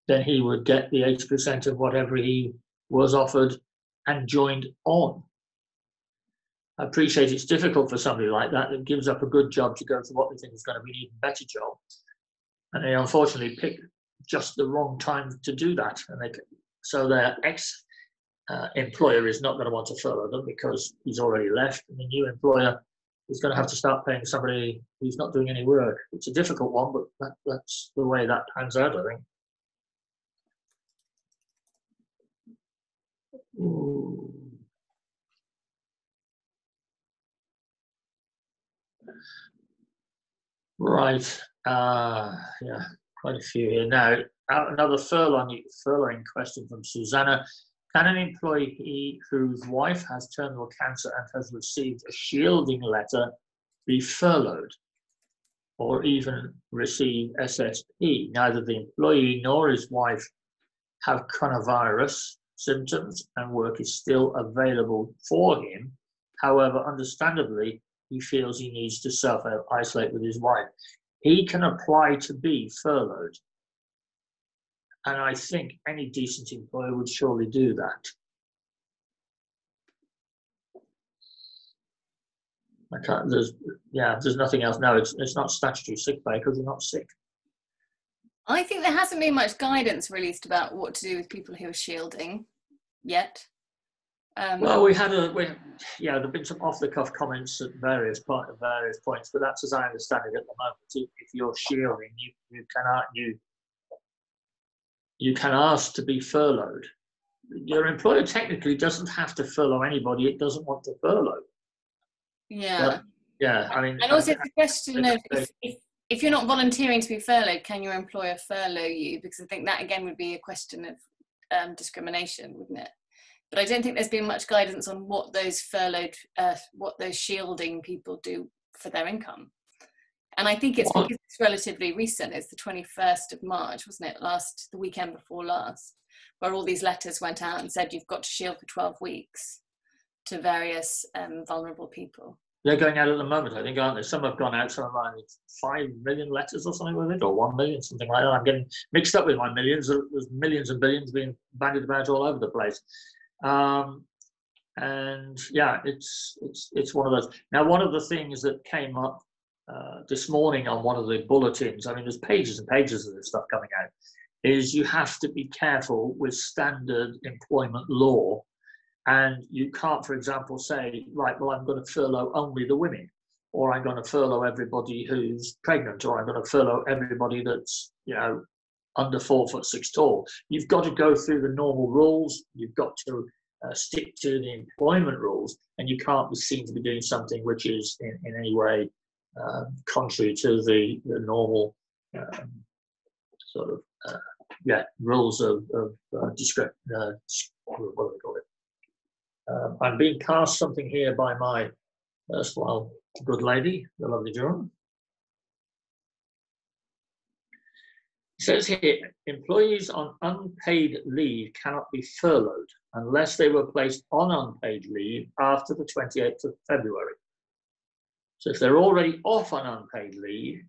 then he would get the 80% of whatever he was offered and joined on. I appreciate it's difficult for somebody like that gives up a good job to go to what they think is going to be an even better job. And they unfortunately pick just the wrong time to do that. And so their ex-employer is not going to want to furlough them because he's already left. And the new employer is going to have to start paying somebody who's not doing any work. It's a difficult one, but that's the way that pans out, I think. Ooh. Right. Yeah, quite a few here. Now, another furloughing question from Susanna. Can an employee whose wife has terminal cancer and has received a shielding letter be furloughed or even receive SSP? Neither the employee nor his wife have coronavirus symptoms and work is still available for him. However, understandably, he feels he needs to self-isolate with his wife. He can apply to be furloughed. And I think any decent employer would surely do that. There's nothing else. No, it's not statutory sick pay because you're not sick. I think there hasn't been much guidance released about what to do with people who are shielding yet. Well, there've been some off-the-cuff comments at various points, but that's as I understand it at the moment. If you're shielding, you can ask to be furloughed. Your employer technically doesn't have to furlough anybody it doesn't want to furlough. Yeah. But, I mean, and also it's a question of if you're not volunteering to be furloughed, can your employer furlough you? Because I think that again would be a question of discrimination, wouldn't it? But I don't think there's been much guidance on what those what those shielding people do for their income. And I think it's because it's relatively recent. It's the 21st of March, wasn't it? The weekend before last, where all these letters went out and said you've got to shield for 12 weeks to various vulnerable people. They're going out at the moment, I think, aren't they? Some have gone out, some have 5 million letters or something with it, or 1 million, something like that. I'm getting mixed up with my millions. There's millions and billions being bandied about all over the place. And yeah, it's one of those. Now, one of the things that came up this morning on one of the bulletins, I mean, there's pages and pages of this stuff coming out, is you have to be careful with standard employment law. And you can't, for example, say, right, well, I'm going to furlough only the women, or I'm going to furlough everybody who's pregnant, or I'm going to furlough everybody that's, under 4'6" tall. You've got to go through the normal rules. You've got to stick to the employment rules, and you can't be seen to be doing something which is in any way contrary to the normal rules of what do we call it? I'm being passed something here by my erstwhile good lady, the lovely Joan. It says here, employees on unpaid leave cannot be furloughed unless they were placed on unpaid leave after the 28th of February. So if they're already off on unpaid leave,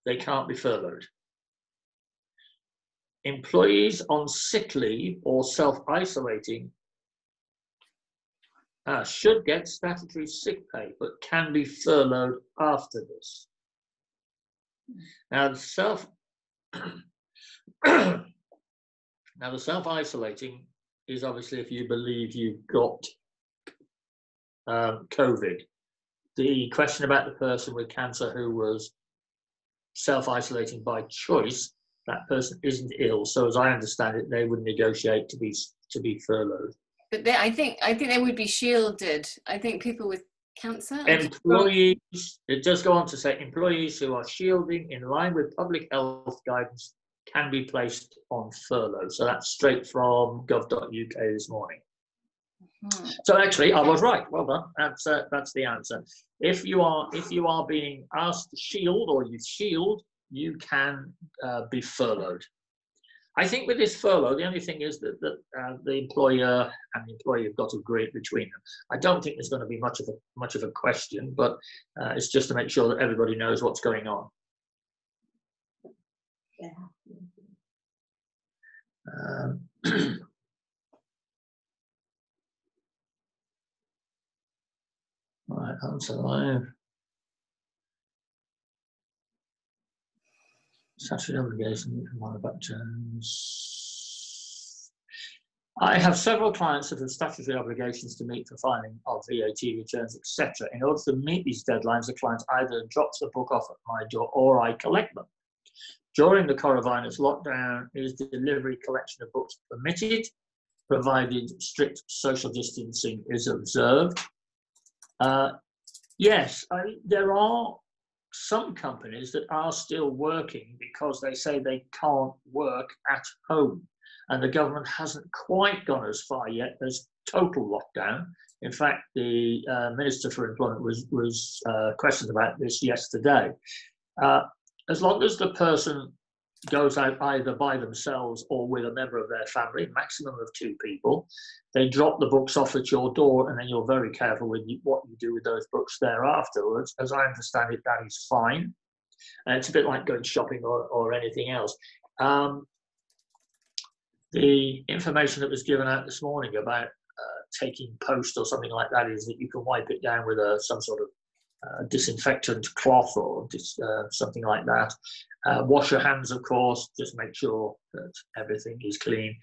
they can't be furloughed. Employees on sick leave or self-isolating should get statutory sick pay, but can be furloughed after this. Now, the self-isolating is obviously if you believe you've got COVID. The question about the person with cancer who was self-isolating by choice, that person isn't ill. So as I understand it, they would negotiate to be furloughed. But I think they would be shielded. I think people with cancer. Employees, it does go on to say, employees who are shielding in line with public health guidance can be placed on furlough. So that's straight from gov.uk this morning. Mm-hmm. So actually, I was right. Well done. That's the answer. If you are being asked to shield or you shield, you can be furloughed. I think with this furlough, the only thing is that the employer and the employee have got to agree between them. I don't think there's going to be much of a question, but it's just to make sure that everybody knows what's going on. Right, answer live. Statutory obligation for manufacturers. I have several clients that have statutory obligations to meet for filing of VAT returns, etc. In order to meet these deadlines, the client either drops the book off at my door or I collect them. During the coronavirus lockdown, is delivery collection of books permitted, provided strict social distancing is observed? Yes, there are some companies that are still working because they say they can't work at home, and the government hasn't quite gone as far yet as total lockdown. In fact, the Minister for Employment was questioned about this yesterday. As long as the person goes out either by themselves or with a member of their family, maximum of 2 people, they drop the books off at your door, and then you're very careful with what you do with those books thereafter. As I understand it, that is fine. And it's a bit like going shopping or anything else. The information that was given out this morning about taking post or something like that is that you can wipe it down with some sort of disinfectant cloth or something like that. Wash your hands, of course, just make sure that everything is clean.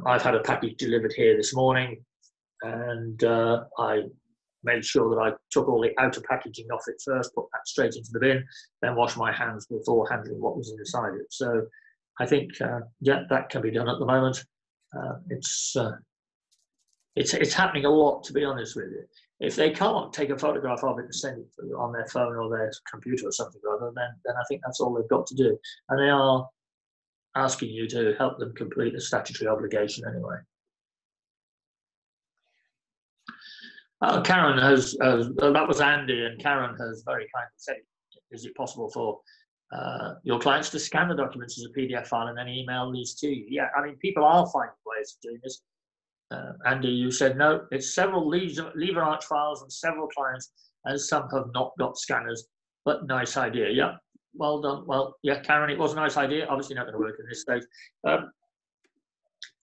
I've had a package delivered here this morning, and I made sure that I took all the outer packaging off it first, put that straight into the bin, then wash my hands before handling what was inside it. So I think, yeah, that can be done at the moment. It's happening a lot, to be honest with you. If they can't take a photograph of it and send it on their phone or their computer or something or other, then I think that's all they've got to do. And they are asking you to help them complete a statutory obligation anyway. Karen has, that was Andy, and Karen has very kindly said, is it possible for your clients to scan the documents as a PDF file and then email these to you? Yeah, I mean, people are finding ways of doing this. Andy, you said no, it's several lever arch files and several clients, and some have not got scanners, but nice idea. Yeah, well done. Well, yeah, Karen, it was a nice idea. Obviously not going to work in this stage.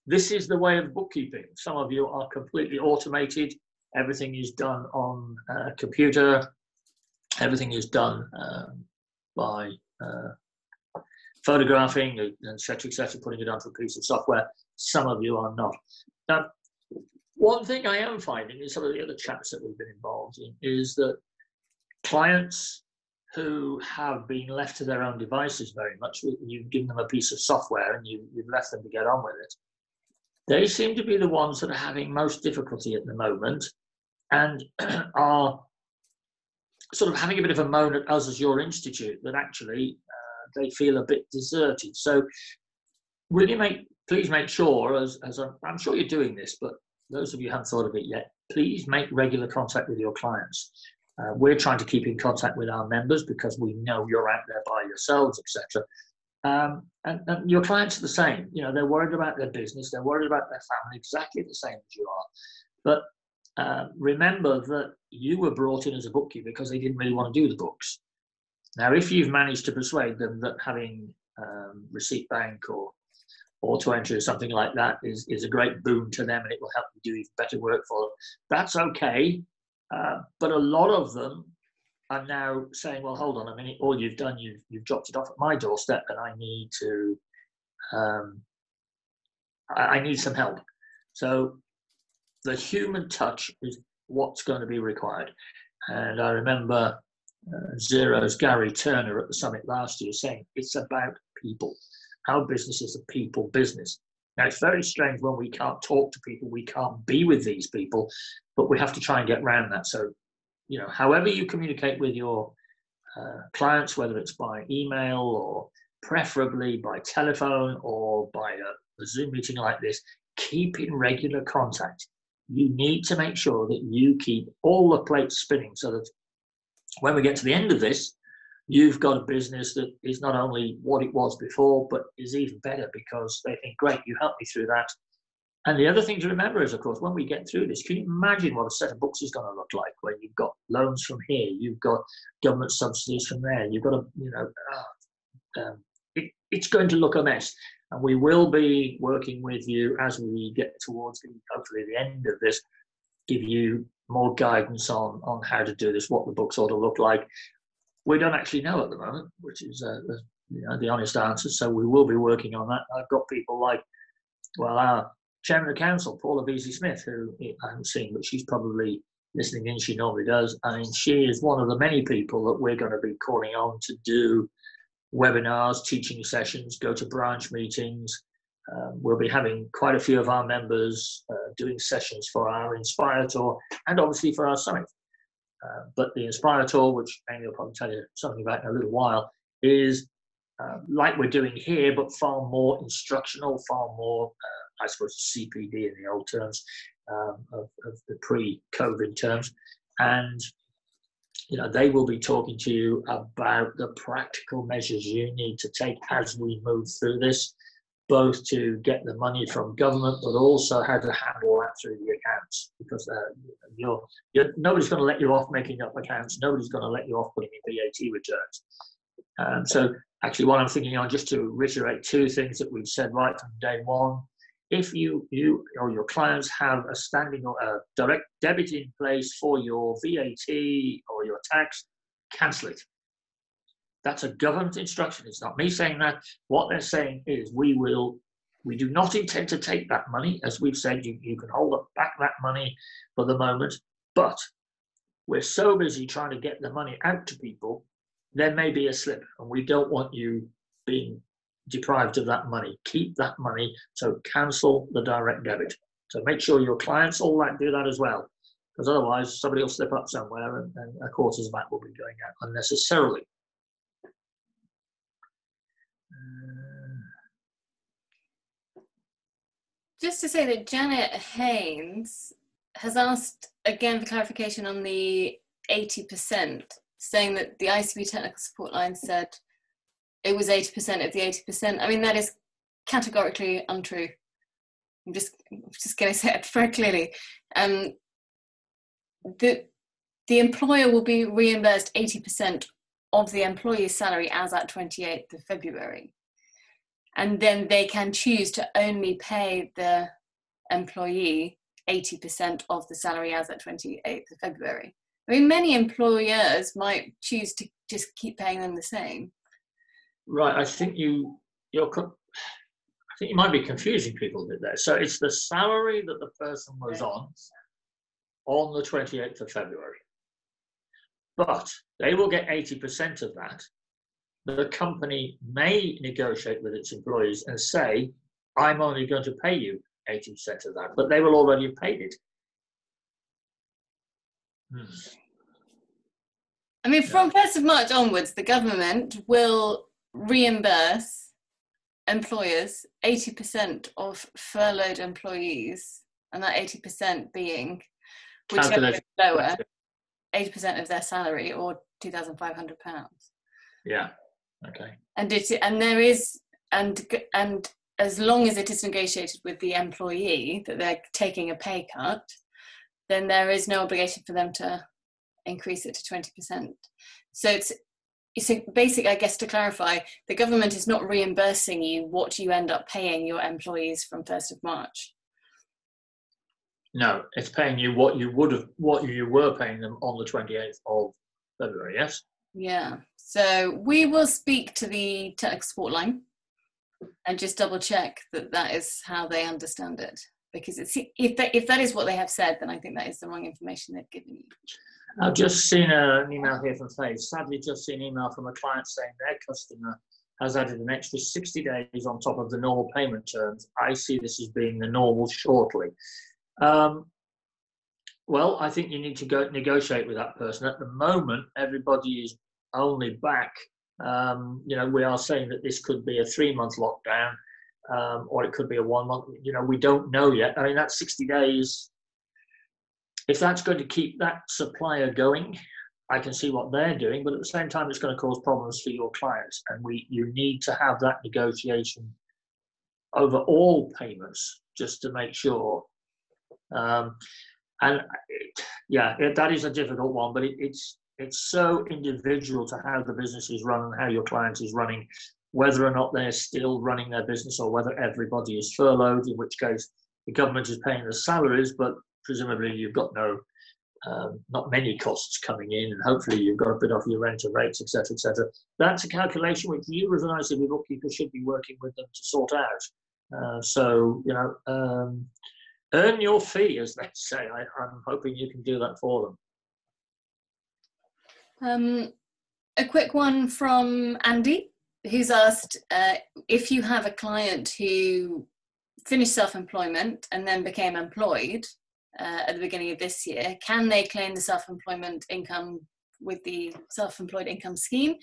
This is the way of bookkeeping. Some of you are completely automated. Everything is done on a computer. Everything is done by photographing, etc., putting it onto a piece of software. Some of you are not. Now, one thing I am finding in some of the other chats that we've been involved in is that clients who have been left to their own devices very much, you've given them a piece of software and you've left them to get on with it. They seem to be the ones that are having most difficulty at the moment and are sort of having a bit of a moan at us as your institute that actually they feel a bit deserted. So will you please make sure, as I'm sure you're doing this, but those of you who haven't thought of it yet, please make regular contact with your clients. We're trying to keep in contact with our members because we know you're out there by yourselves, etc. And your clients are the same. You know, they're worried about their business, they're worried about their family, exactly the same as you are. But remember that you were brought in as a bookkeeper because they didn't really want to do the books. Now, if you've managed to persuade them that having receipt bank or auto entry or something like that is a great boon to them and it will help you do even better work for them, that's okay. But a lot of them are now saying, well, hold on a minute, all you've done, you've dropped it off at my doorstep and I need to, I need some help. So the human touch is what's going to be required. And I remember Xero's Gary Turner at the summit last year saying, it's about people. Our business is a people business. Now, it's very strange when we can't talk to people, we can't be with these people, but we have to try and get around that. So, you know, however you communicate with your clients, whether it's by email or preferably by telephone or by a Zoom meeting like this, keep in regular contact. You need to make sure that you keep all the plates spinning so that when we get to the end of this, you've got a business that is not only what it was before, but is even better because they think, great, you helped me through that. And the other thing to remember is, of course, when we get through this, can you imagine what a set of books is going to look like where you've got loans from here, you've got government subsidies from there, you've got it's going to look a mess. And we will be working with you as we get towards hopefully the end of this, give you more guidance on how to do this, what the books ought to look like. We don't actually know at the moment, which is the honest answer. So we will be working on that. I've got people like, well, our chairman of council, Paula Beasley-Smith, who I haven't seen, but she's probably listening in. She normally does. I mean, she is one of the many people that we're going to be calling on to do webinars, teaching sessions, go to branch meetings. We'll be having quite a few of our members doing sessions for our Inspire Tour and obviously for our summit. But the Inspire Tour, which Amy will probably tell you something about in a little while, is like we're doing here, but far more instructional, far more, I suppose, CPD in the old terms, of the pre-COVID terms. And you know, they will be talking to you about the practical measures you need to take as we move through this, both to get the money from government, but also how to handle that through the accounts, because nobody's going to let you off making up accounts. Nobody's going to let you off putting in VAT returns. So actually what I'm thinking on, just to reiterate two things that we've said right from day one, if you or your clients have a standing or a direct debit in place for your VAT or your tax, cancel it. That's a government instruction. It's not me saying that. What they're saying is we do not intend to take that money. As we've said, you can hold back that money for the moment, but we're so busy trying to get the money out to people, there may be a slip, and we don't want you being deprived of that money. Keep that money, so cancel the direct debit. So make sure your clients all do that as well, because otherwise somebody will slip up somewhere and a quarter's back will be going out unnecessarily. Just to say that Janet Haynes has asked again for clarification on the 80%, saying that the ICB technical support line said it was 80% of the 80%. I mean, that is categorically untrue. I'm just going to say it very clearly. The employer will be reimbursed 80% of the employee's salary as at 28th of February. And then they can choose to only pay the employee 80% of the salary as at 28th of February. I mean, many employers might choose to just keep paying them the same. Right, I think you might be confusing people a bit there. So it's the salary that the person was on the 28th of February. But they will get 80% of that. The company may negotiate with its employees and say, I'm only going to pay you 80% of that, but they will already have paid it. I mean, from 1st of March onwards, the government will reimburse employers 80% of furloughed employees, and that 80% being whichever is lower, 80% of their salary, or £2,500. Yeah. Okay. And as long as it is negotiated with the employee that they're taking a pay cut, then there is no obligation for them to increase it to 20%. So it's a basic, I guess, to clarify, the government is not reimbursing you what you end up paying your employees from 1st of March. No, it's paying you what you were paying them on the 28th of February, yes? Yeah. So we will speak to the technical support line and just double check that that is how they understand it. Because if that is what they have said, then I think that is the wrong information they've given you. I've just seen an email here from Faith. Sadly, just seen an email from a client saying their customer has added an extra 60 days on top of the normal payment terms. I see this as being the normal shortly. Well, I think you need to go negotiate with that person. At the moment, everybody is only back. We are saying that this could be a 3-month lockdown, or it could be a 1 month. We don't know yet. I mean, that's 60 days. If that's going to keep that supplier going, I can see what they're doing, but at the same time, it's going to cause problems for your clients. And you need to have that negotiation over all payments just to make sure. That is a difficult one, but it's so individual to how the business is run and how your client is running, whether or not they're still running their business or whether everybody is furloughed, in which case the government is paying the salaries, but presumably you've got not many costs coming in, and hopefully you've got a bit off your rent or rates, etc., etc. That's a calculation which you as an ICB bookkeeper should be working with them to sort out. Earn your fee, as they say. I'm hoping you can do that for them. A quick one from Andy, who's asked if you have a client who finished self-employment and then became employed at the beginning of this year, can they claim the self-employment income with the self-employed income scheme?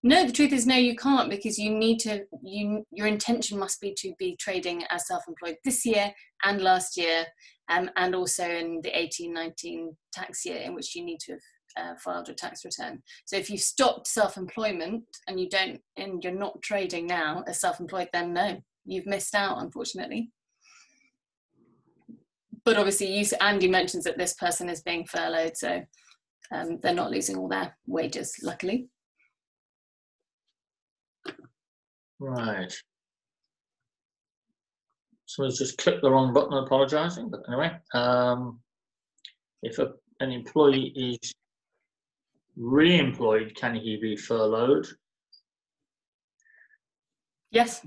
No, the truth is no, you can't, because your intention must be to be trading as self-employed this year and last year, and also in the 18-19 tax year in which you need to have filed a tax return. So if you've stopped self-employment and you're not trading now as self-employed, then no, you've missed out, unfortunately. But obviously, Andy mentions that this person is being furloughed, so they're not losing all their wages, luckily. Right. Someone's just clicked the wrong button, apologising. But anyway, if an employee is re-employed, can he be furloughed? Yes.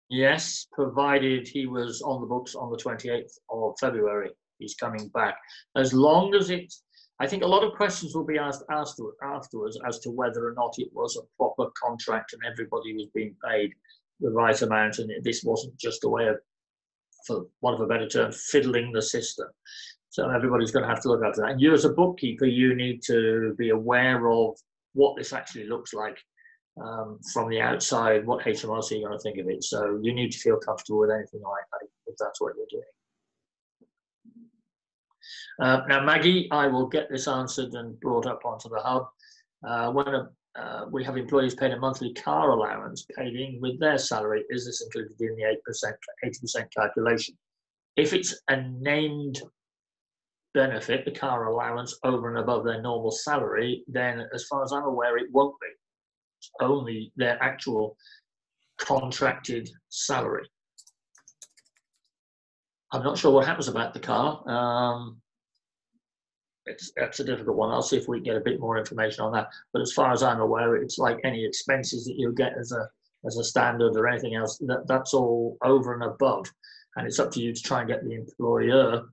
Yes, provided he was on the books on the 28th of February. He's coming back. As long as it's, I think a lot of questions will be asked afterwards as to whether or not it was a proper contract and everybody was being paid the right amount, and this wasn't just a way of, for want of a better term, fiddling the system. So everybody's going to have to look after that. And you as a bookkeeper, you need to be aware of what this actually looks like from the outside, what HMRC are going to think of it. So you need to feel comfortable with anything like that if that's what you're doing. Now, Maggie, I will get this answered and brought up onto the hub. When we have employees paid a monthly car allowance paid in with their salary, is this included in the 80% calculation? If it's a named benefit, the car allowance over and above their normal salary, then as far as I'm aware, it won't be. It's only their actual contracted salary. I'm not sure what happens about the car. That's a difficult one. I'll see if we can get a bit more information on that. But as far as I'm aware, it's like any expenses that you get as a standard or anything else. That's all over and above, and it's up to you to try and get the employer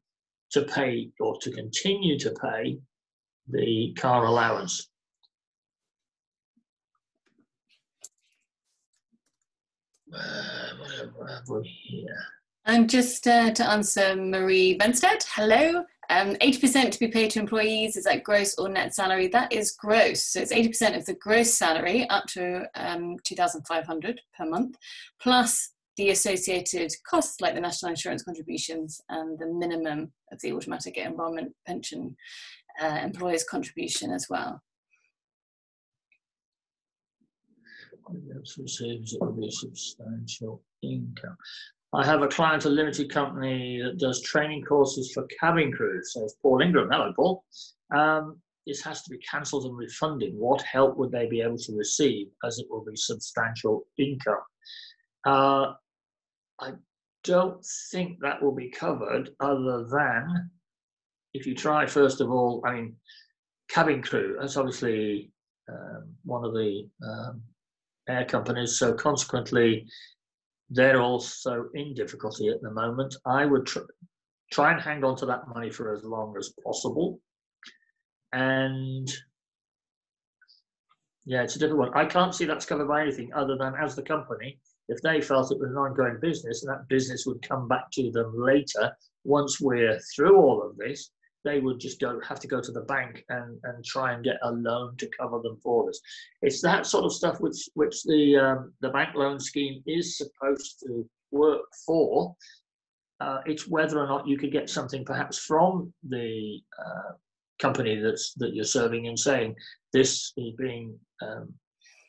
to pay or to continue to pay the car allowance. What have we here? And just to answer Marie Benstead, hello. 80% to be paid to employees, is that gross or net salary? That is gross. So it's 80% of the gross salary up to 2,500 per month, plus the associated costs like the national insurance contributions and the minimum of the automatic enrolment pension employer's contribution as well. else receives, it will be substantial income. I have a client, a limited company that does training courses for cabin crews. So it's Paul Ingram. Hello, Paul. This has to be cancelled and refunded. What help would they be able to receive, as it will be substantial income? I don't think that will be covered, other than if you try, first of all, I mean, cabin crew, that's obviously one of the air companies, so consequently, they're also in difficulty at the moment. I would try and hang on to that money for as long as possible. And yeah, it's a different one. I can't see that's covered by anything other than, as the company, if they felt it was an ongoing business and that business would come back to them later, once we're through all of this, they would just have to go to the bank and try and get a loan to cover them for this. It's that sort of stuff which the bank loan scheme is supposed to work for. It's whether or not you could get something perhaps from the company that you're serving and saying, this is being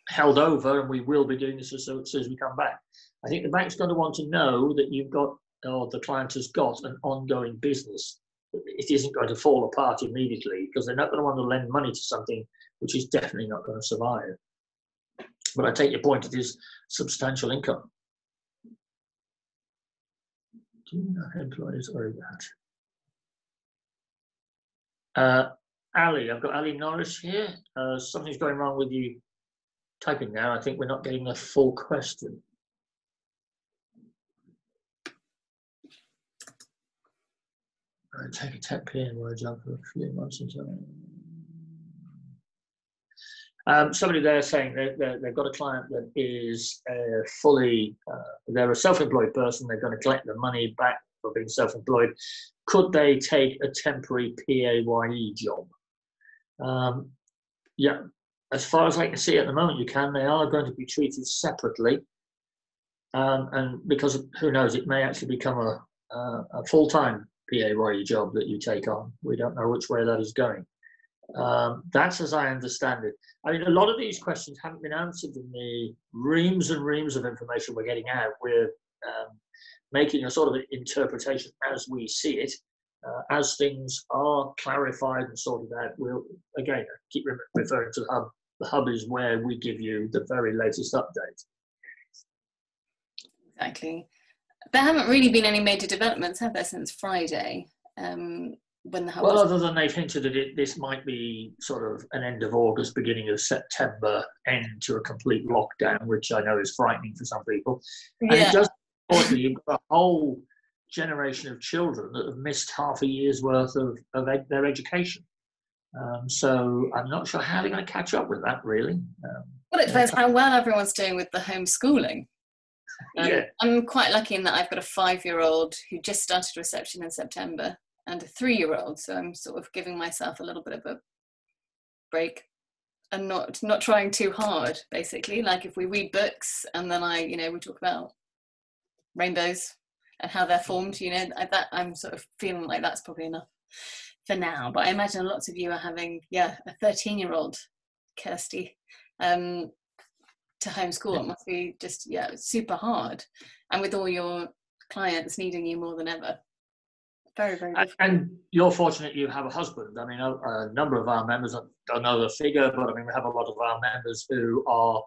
held over and we will be doing this as soon as we come back. I think the bank's going to want to know that you've got, or the client has got, an ongoing business. It isn't going to fall apart immediately, because they're not going to want to lend money to something which is definitely not going to survive. But I take your point, it is substantial income. Do you know employees or that? Ali, I've got Ali Norris here. Something's going wrong with you typing now. I think we're not getting a full question. I take a tech PA job for a few months or so. Somebody there saying they've got a client that is fully, they're a self-employed person, they're going to collect the money back for being self-employed. Could they take a temporary PAYE job? Yeah, as far as I can see at the moment, you can. They are going to be treated separately. And because, who knows, it may actually become a full-time PAYE job that you take on. We don't know which way that is going. That's as I understand it. I mean, a lot of these questions haven't been answered in the reams and reams of information we're getting out. We're making a sort of interpretation as we see it. As things are clarified and sorted out, we'll, again, keep referring to the hub. The hub is where we give you the very latest update. Exactly. There haven't really been any major developments, have there, since Friday? When the hub well, other than they've hinted that this might be sort of an end of August, beginning of September, end to a complete lockdown, which I know is frightening for some people. And yeah. it does, unfortunately, you've got a whole generation of children that have missed half a year's worth of their education. So I'm not sure how they're going to catch up with that, really. Well, it depends how well everyone's doing with the homeschooling. Yeah. I'm quite lucky in that I've got a 5-year-old who just started reception in September and a 3-year-old, so I'm sort of giving myself a little bit of a break and not trying too hard, basically. Like if we read books and then we talk about rainbows and how they're formed, that I'm sort of feeling like that's probably enough for now. But I imagine lots of you are having, a 13-year-old, Kirsty, to homeschool. It must be just, super hard. And with all your clients needing you more than ever. Very, very difficult. And you're fortunate you have a husband. I mean, a number of our members, I don't know the figure, but I mean, we have a lot of our members who are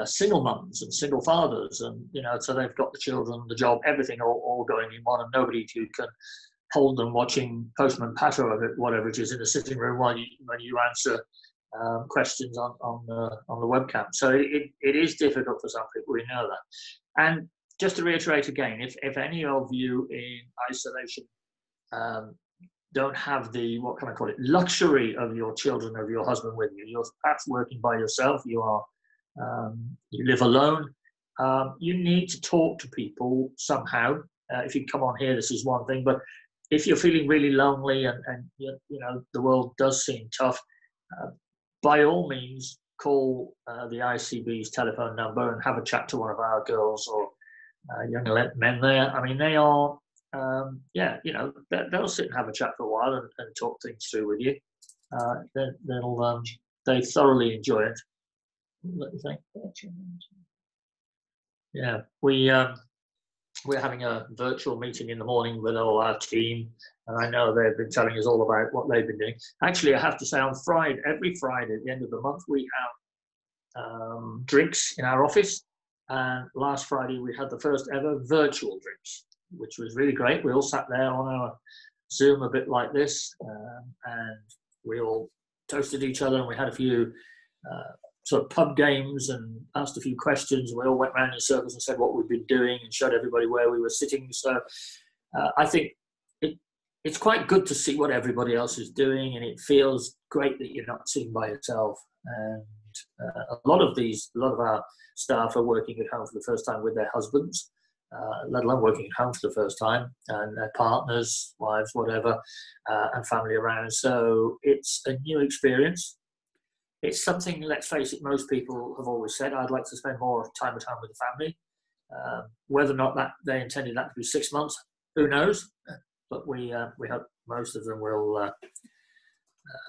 single mums and single fathers, and so they've got the children, the job, everything all going in one, and nobody who can hold them watching Postman Pat or whatever it is in the sitting room when you answer questions on the webcam. So it is difficult for some people, we know that. And just to reiterate again, if any of you in isolation don't have the, what can I call it, luxury of your children, of your husband with you, you're perhaps working by yourself, you live alone, you need to talk to people somehow. If you come on here, this is one thing, but if you're feeling really lonely and the world does seem tough, by all means call the ICB's telephone number and have a chat to one of our girls or young men there. I mean, they are they'll sit and have a chat for a while and talk things through with you. They thoroughly enjoy it. Let me think. Yeah, we're having a virtual meeting in the morning with all our team, and I know they've been telling us all about what they've been doing. Actually, I have to say, on Friday, every Friday at the end of the month, we have drinks in our office. And last Friday, we had the first ever virtual drinks, which was really great. We all sat there on our Zoom a bit like this, and we all toasted each other, and we had a few sort of pub games and asked a few questions. We all went around in circles and said what we'd been doing and showed everybody where we were sitting. So I think it's quite good to see what everybody else is doing, and it feels great that you're not sitting by yourself. And a lot of our staff are working at home for the first time with their husbands, let alone working at home for the first time, and their partners, wives, whatever, and family around. So it's a new experience. It's something, let's face it, most people have always said, I'd like to spend more time at home with the family. Whether or not that they intended that to be 6 months, who knows? But we hope most of them will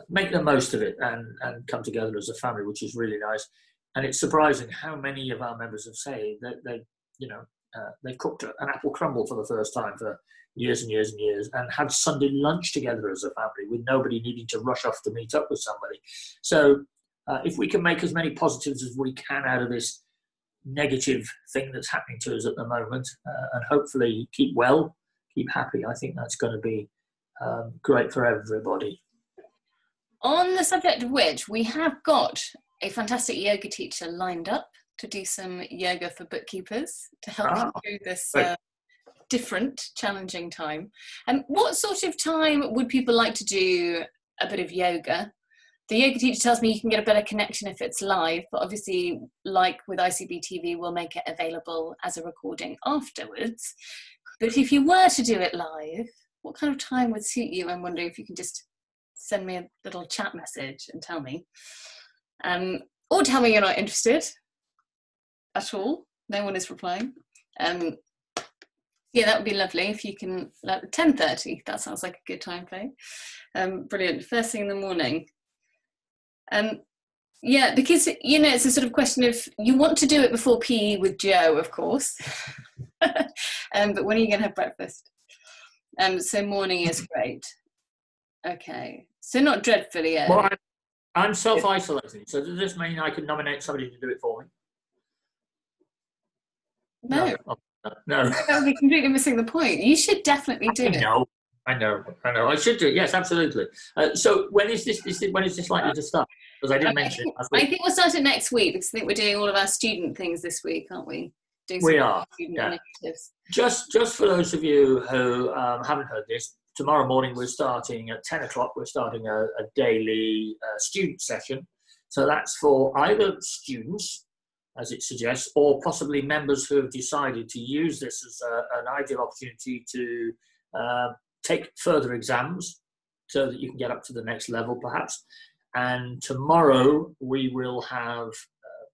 make the most of it and come together as a family, which is really nice. And it's surprising how many of our members have said that they've cooked an apple crumble for the first time for years and years and years, and had Sunday lunch together as a family with nobody needing to rush off to meet up with somebody. So if we can make as many positives as we can out of this negative thing that's happening to us at the moment, and hopefully keep well, keep happy, I think that's going to be great for everybody. On the subject of which, we have got a fantastic yoga teacher lined up to do some yoga for bookkeepers to help you through this different, challenging time. And what sort of time would people like to do a bit of yoga? The yoga teacher tells me you can get a better connection if it's live, but obviously, like with ICB TV, we'll make it available as a recording afterwards. But if you were to do it live, what kind of time would suit you? I'm wondering if you can just send me a little chat message and tell me. Or tell me you're not interested at all. No one is replying. Yeah, that would be lovely if you can, like 10:30, that sounds like a good time frame. Brilliant, first thing in the morning. Yeah, because, it's a sort of question of, you want to do it before PE with Joe, of course. But when are you going to have breakfast? So morning is great. Okay, so not dreadfully early. Well, I'm self-isolating, so does this mean I can nominate somebody to do it for me? No. No. That would be completely missing the point. You should definitely do it. I know. I should do it. Yes, absolutely. So when is this likely to start? Because I didn't mention it last week. I think we'll start it next week, because I think we're doing all of our student things this week, aren't we? We are. Student initiatives. Just for those of you who haven't heard this, tomorrow morning we're starting at 10 o'clock. We're starting a daily student session. So that's for either students, as it suggests, or possibly members who have decided to use this as an ideal opportunity to take further exams so that you can get up to the next level, perhaps. And tomorrow we will have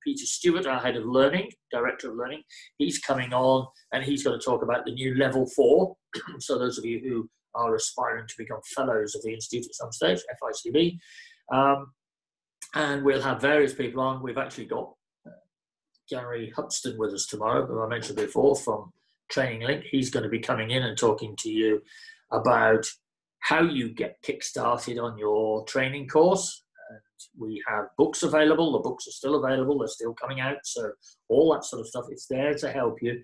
Peter Stewart, our head of learning, director of learning. He's coming on and he's going to talk about the new level 4. So those of you who are aspiring to become fellows of the Institute at some stage, FICB. And we'll have various people on. We've actually got Gary Hupston with us tomorrow, who I mentioned before, from Training Link. He's going to be coming in and talking to you about how you get kick-started on your training course. And we have books available. The books are still available. They're still coming out. So all that sort of stuff, it's there to help you.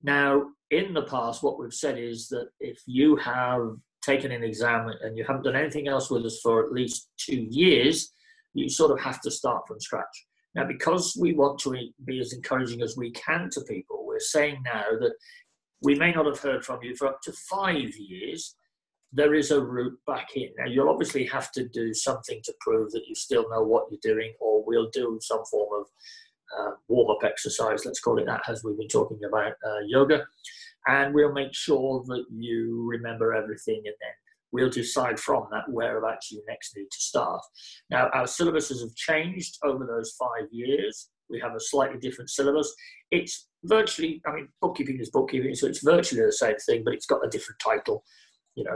Now, in the past, what we've said is that if you have taken an exam and you haven't done anything else with us for at least 2 years, you sort of have to start from scratch. Now, because we want to be as encouraging as we can to people, we're saying now that we may not have heard from you for up to 5 years. There is a route back in. Now, you'll obviously have to do something to prove that you still know what you're doing, or we'll do some form of warm-up exercise, let's call it that, as we've been talking about yoga. And we'll make sure that you remember everything, and then we'll decide from that whereabouts you next need to start. Now, our syllabuses have changed over those 5 years. We have a slightly different syllabus. It's virtually, bookkeeping is bookkeeping, so it's virtually the same thing, but it's got a different title.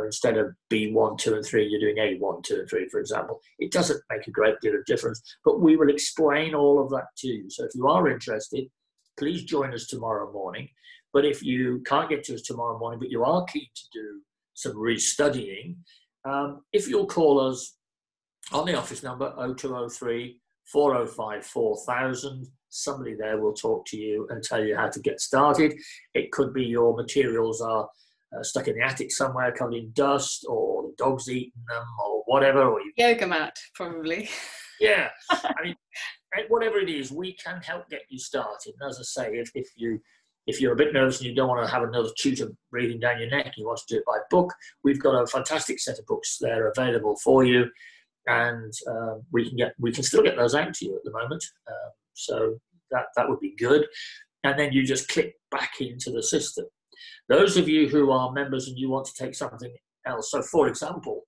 instead of B1, 2 and 3, you're doing A1, 2 and 3, for example. It doesn't make a great deal of difference, but we will explain all of that to you. So if you are interested, please join us tomorrow morning. But if you can't get to us tomorrow morning, but you are keen to do some restudying, if you'll call us on the office number 0203 405 4000, somebody there will talk to you and tell you how to get started. It could be your materials are stuck in the attic somewhere, covered in dust, or the dog's eaten them, or whatever. Or yoga mat, probably. Yeah, I mean, whatever it is, we can help get you started. And as I say, if you're a bit nervous and you don't want to have another tutor breathing down your neck, you want to do it by book, we've got a fantastic set of books there available for you, and we can still get those out to you at the moment. So that would be good. And then you just click back into the system. Those of you who are members and you want to take something else, so for example,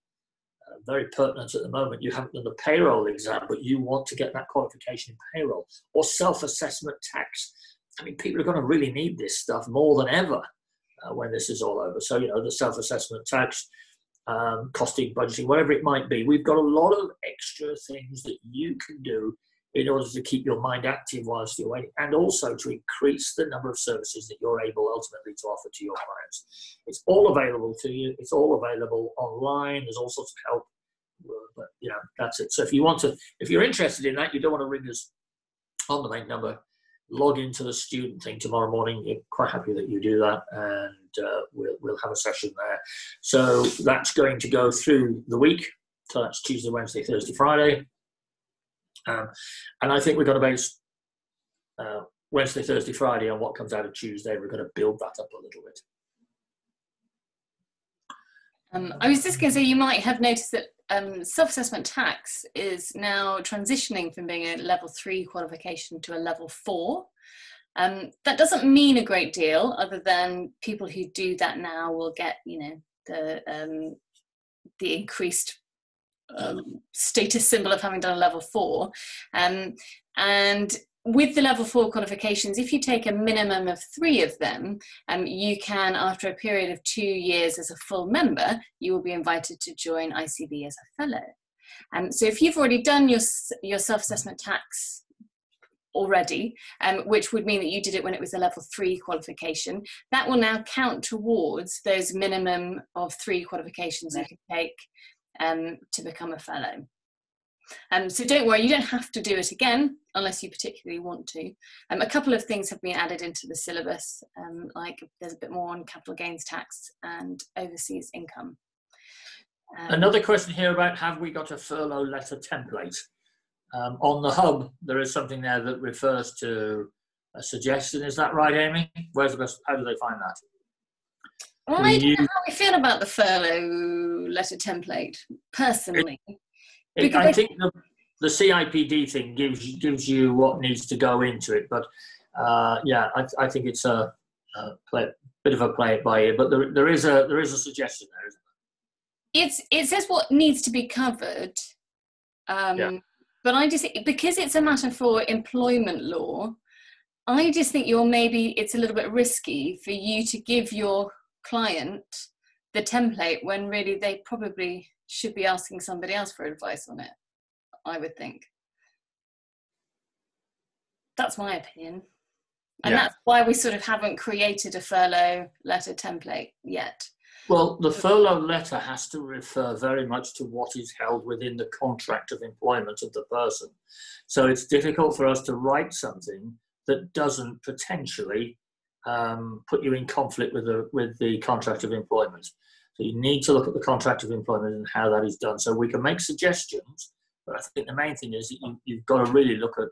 very pertinent at the moment, you haven't done the payroll exam, but you want to get that qualification in payroll or self-assessment tax. I mean, people are going to really need this stuff more than ever when this is all over. So, the self-assessment tax, costing, budgeting, whatever it might be, we've got a lot of extra things that you can do in order to keep your mind active whilst you're waiting, and also to increase the number of services that you're able ultimately to offer to your clients. It's all available to you. It's all available online. There's all sorts of help, but that's it. So if you're interested in that, you don't want to ring us on the main number, log into the student thing tomorrow morning. You're quite happy that you do that, and we'll have a session there. So that's going to go through the week. So that's Tuesday, Wednesday, Thursday, Friday. And I think we're going to base Wednesday, Thursday, Friday on what comes out of Tuesday. We're going to build that up a little bit. I was just going to say, you might have noticed that self-assessment tax is now transitioning from being a level 3 qualification to a level 4. That doesn't mean a great deal, other than people who do that now will get, the increased status symbol of having done a level 4. And with the level 4 qualifications, if you take a minimum of 3 of them, you can, after a period of 2 years as a full member, you will be invited to join ICB as a fellow. So if you've already done your self-assessment tax already, which would mean that you did it when it was a level 3 qualification, that will now count towards those minimum of 3 qualifications you can take to become a fellow. So don't worry, you don't have to do it again unless you particularly want to. A couple of things have been added into the syllabus, like there's a bit more on capital gains tax and overseas income. Another question here about, have we got a furlough letter template? On the hub, there is something there that refers to a suggestion. Is that right, Amy? Where's the best? How do they find that? Well, I don't know how I feel about the furlough letter template, personally. I think the CIPD thing gives you what needs to go into it, but I think it's a bit of a play it by ear. But there is a suggestion there, isn't there? It says what needs to be covered, but I just, because it's a matter for employment law, I just think it's a little bit risky for you to give your client the template when really they probably should be asking somebody else for advice on it, I would think. That's my opinion. And that's why we sort of haven't created a furlough letter template yet. Well, the furlough letter has to refer very much to what is held within the contract of employment of the person. So it's difficult for us to write something that doesn't potentially put you in conflict with the contract of employment. So you need to look at the contract of employment and how that is done. So we can make suggestions, but I think the main thing is that you've got to really look at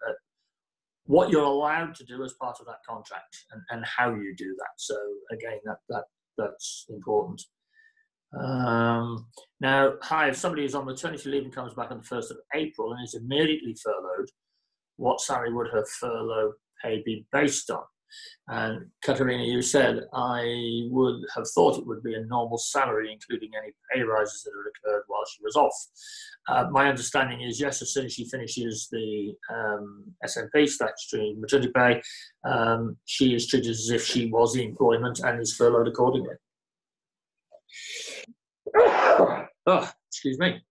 what you're allowed to do as part of that contract and how you do that. So again, that's important. Now, if somebody is on maternity leave and comes back on the 1st of April and is immediately furloughed, what salary would her furlough pay be based on? And Katerina, you said, I would have thought it would be a normal salary, including any pay rises that had occurred while she was off. My understanding is, yes, as soon as she finishes the SMP, statutory maternity pay, she is treated as if she was in employment and is furloughed accordingly. Oh, excuse me.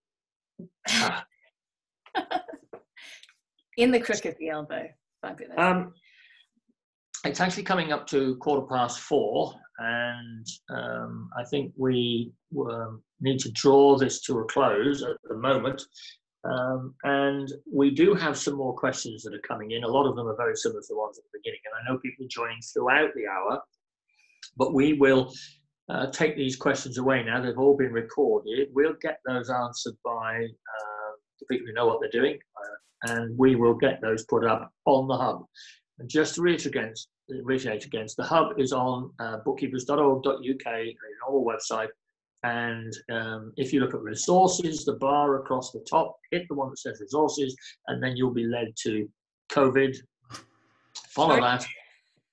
In the crook of the elbow. Fabulous. It's actually coming up to 4:15, and I think we need to draw this to a close at the moment. And we do have some more questions that are coming in. A lot of them are very similar to the ones at the beginning, and I know people joining throughout the hour, but we will take these questions away now. They've all been recorded. We'll get those answered by the people who know what they're doing, and we will get those put up on the hub. And just to reiterate against, the hub is on bookkeepers.org.uk, a normal website. And if you look at resources, the bar across the top, hit the one that says resources, and then you'll be led to COVID. Follow that.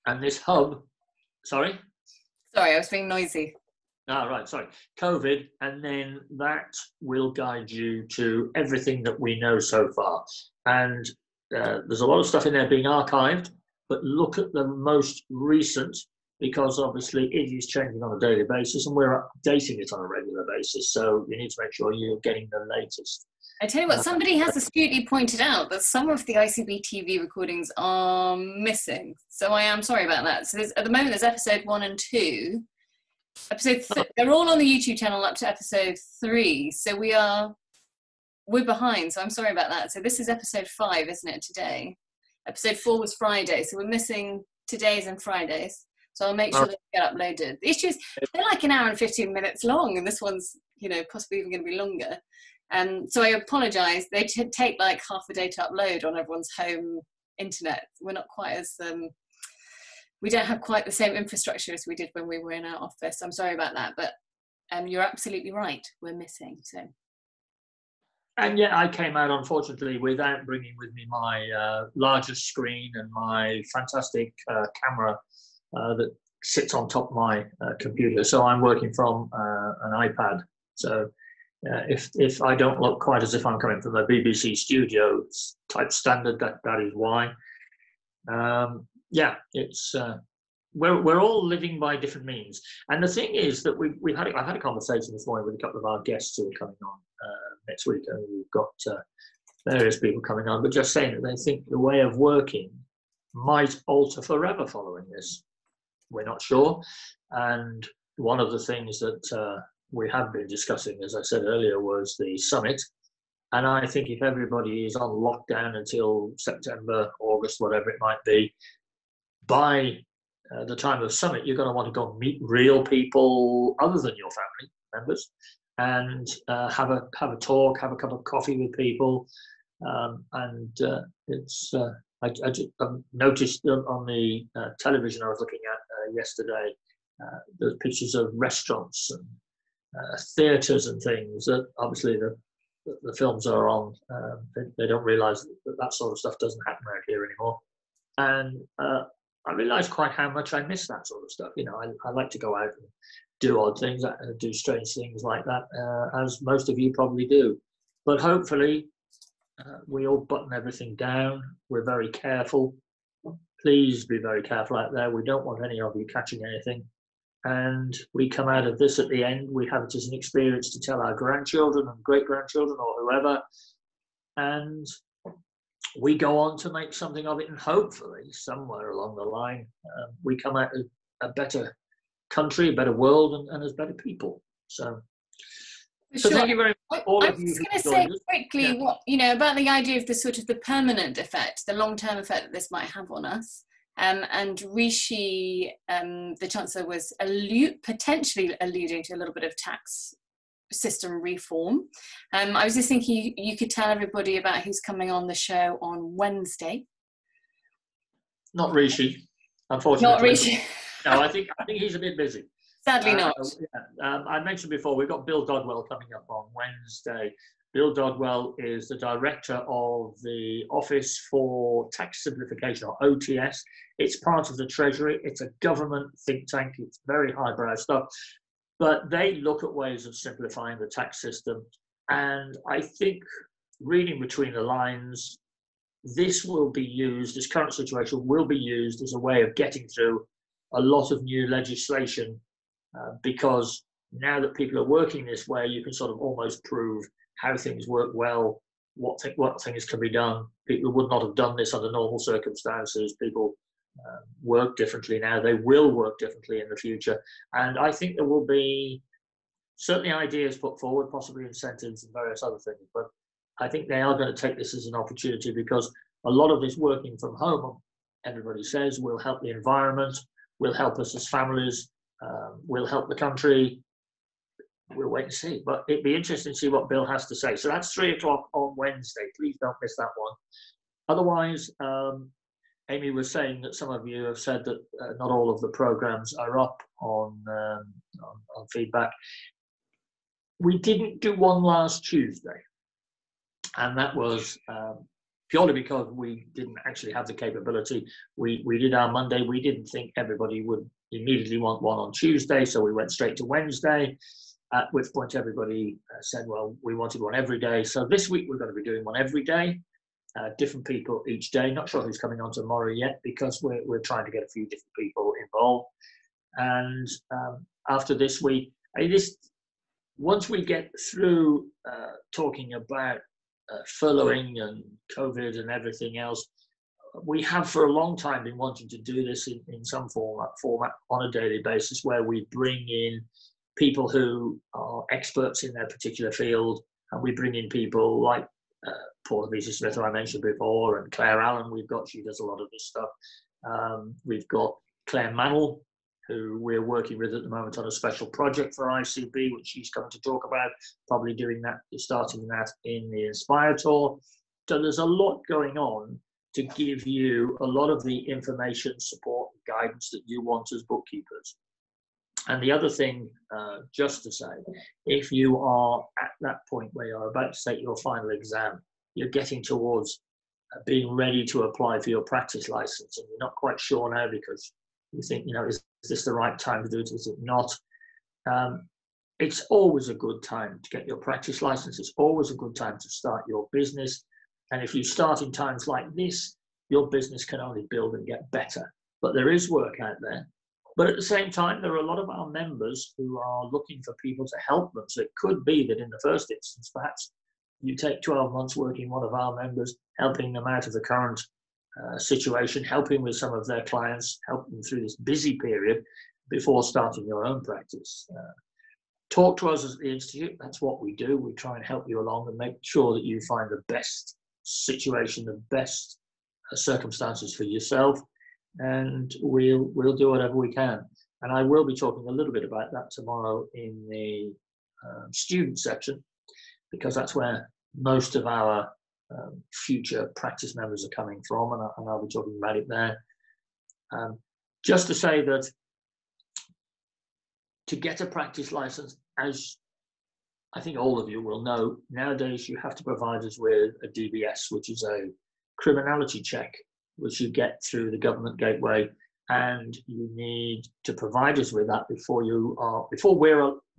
And this hub, sorry? Sorry, I was being noisy. Ah, right, sorry. COVID, and then that will guide you to everything that we know so far. And there's a lot of stuff in there being archived, but look at the most recent, because obviously it is changing on a daily basis and we're updating it on a regular basis. So you need to make sure you're getting the latest. I tell you what, somebody has astutely pointed out that some of the ICB TV recordings are missing. So I am sorry about that. So at the moment there's episode 1 and 2. They're all on the YouTube channel up to episode 3. So we're behind. So I'm sorry about that. So this is episode 5, isn't it, today? Episode 4 was Friday. So we're missing today's and Friday's. So I'll make sure they get uploaded. The issue is they're like an hour and 15 minutes long, and this one's, possibly even going to be longer. So I apologise. They take like half a day to upload on everyone's home internet. We're not quite as we don't have quite the same infrastructure as we did when we were in our office. I'm sorry about that, but you're absolutely right. We're missing. So. And yet I came out, unfortunately, without bringing with me my largest screen and my fantastic camera that sits on top of my computer. So I'm working from an iPad. So if I don't look quite as if I'm coming from a BBC studio type standard, that is why. It's we're all living by different means. And the thing is that I've had a conversation this morning with a couple of our guests who are coming on next week, and we've got various people coming on, but just saying that they think the way of working might alter forever following this. We're not sure. And one of the things that we have been discussing, as I said earlier, was the summit. And I think if everybody is on lockdown until September, August, whatever it might be, by the time of summit, you're going to want to go meet real people other than your family members, and have a talk, have a cup of coffee with people. I've noticed on the television I was looking at yesterday, there's pictures of restaurants and theatres and things that obviously the films are on. They don't realise that sort of stuff doesn't happen around here anymore. And I realised quite how much I miss that sort of stuff. I like to go out and do odd things, do strange things like that, as most of you probably do. But hopefully we all button everything down. We're very careful. Please be very careful out there. We don't want any of you catching anything. And we come out of this at the end. We have it as an experience to tell our grandchildren and great-grandchildren or whoever. And we go on to make something of it. And hopefully, somewhere along the line, we come out as a better country, a better world, and as better people. So thank you very much, all of you. I was going to say quickly what about the idea of the sort of the permanent effect, the long-term effect that this might have on us. And Rishi, the Chancellor, was potentially alluding to a little bit of tax system reform. I was just thinking you could tell everybody about who's coming on the show on Wednesday. Not Rishi, unfortunately. Not Rishi. No, I think he's a bit busy. Sadly not. I mentioned before, we've got Bill Dodwell coming up on Wednesday. Bill Dodwell is the director of the Office for Tax Simplification, or OTS. It's part of the Treasury. It's a government think tank. It's very highbrow stuff. But they look at ways of simplifying the tax system. And I think, reading between the lines, this current situation will be used as a way of getting through a lot of new legislation, because now that people are working this way, you can sort of almost prove how things work well, what things can be done. People would not have done this under normal circumstances. People work differently now. They will work differently in the future. And I think there will be certainly ideas put forward, possibly incentives and various other things. But I think they are going to take this as an opportunity, because a lot of this working from home, everybody says, will help the environment, will help us as families, will help the country. We'll wait and see. But it'd be interesting to see what Bill has to say. So that's 3 o'clock on Wednesday. Please don't miss that one. Otherwise, Amy was saying that some of you have said that not all of the programs are up on feedback. We didn't do one last Tuesday, and that was purely because we didn't actually have the capability. We did our Monday. We didn't think everybody would immediately want one on Tuesday, so we went straight to Wednesday, at which point everybody said, well, we wanted one every day. So this week we're going to be doing one every day, different people each day. Not sure who's coming on tomorrow yet, because we're trying to get a few different people involved. And after this week, once we get through talking about furloughing and COVID and everything else, we have for a long time been wanting to do this in some format on a daily basis, where we bring in people who are experts in their particular field, and we bring in people like Paula Vesey-Smith, who I mentioned before, and Claire Allen. She does a lot of this stuff. We've got Claire Mannell, who we're working with at the moment on a special project for ICB, which she's coming to talk about, probably starting that in the Inspire Tour. So there's a lot going on to give you a lot of the information, support, and guidance that you want as bookkeepers. And the other thing, just to say, if you are at that point where you're about to take your final exam, you're getting towards being ready to apply for your practice license, and you're not quite sure now because you think, is this the right time to do it? Is it not? It's always a good time to get your practice license. It's always a good time to start your business. And if you start in times like this, your business can only build and get better. But there is work out there. But at the same time, there are a lot of our members who are looking for people to help them. So it could be that in the first instance, perhaps you take 12 months working one of our members, helping them out of the current situation, helping with some of their clients, helping them through this busy period before starting your own practice. Talk to us at the Institute. That's what we do. We try and help you along and make sure that you find the best situation, the best circumstances for yourself, and we'll do whatever we can. And I will be talking a little bit about that tomorrow in the student section, because that's where most of our future practice members are coming from, and I'll be talking about it there. Just to say that to get a practice license, as I think all of you will know, nowadays you have to provide us with a DBS, which is a criminality check, which you get through the government gateway, and you need to provide us with that before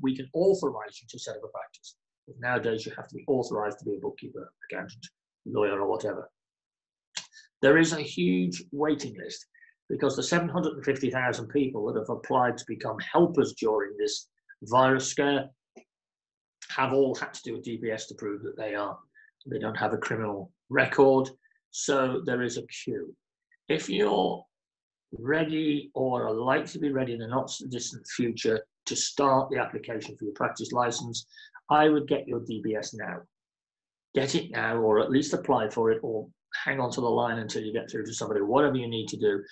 we can authorize you to set up a practice. Nowadays you have to be authorized to be a bookkeeper, accountant, lawyer, or whatever. There is a huge waiting list, because the 750,000 people that have applied to become helpers during this virus scare have all had to do a DBS to prove that they don't have a criminal record. So there is a queue. If you're ready or are likely to be ready in the not so distant future to start the application for your practice license, I would get your DBS now. Get it now, or at least apply for it, or hang on to the line until you get through to somebody, whatever you need to do.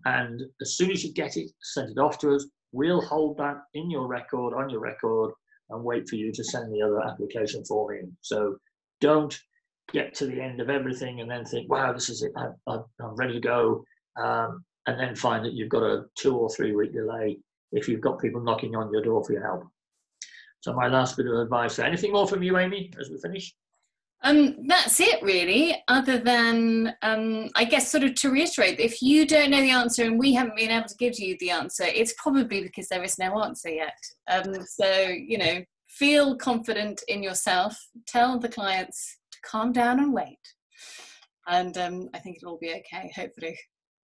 And as soon as you get it, send it off to us. We'll hold that in your record, on your record, and wait for you to send the other application form in. So don't get to the end of everything and then think, wow, this is it, I'm ready to go, and then find that you've got a 2 or 3 week delay if you've got people knocking on your door for your help. So my last bit of advice there. Anything more from you, Amy, as we finish? That's it really, other than I guess sort of to reiterate, if you don't know the answer and we haven't been able to give you the answer, it's probably because there is no answer yet. So, feel confident in yourself, tell the clients to calm down and wait. And I think it'll all be okay, hopefully.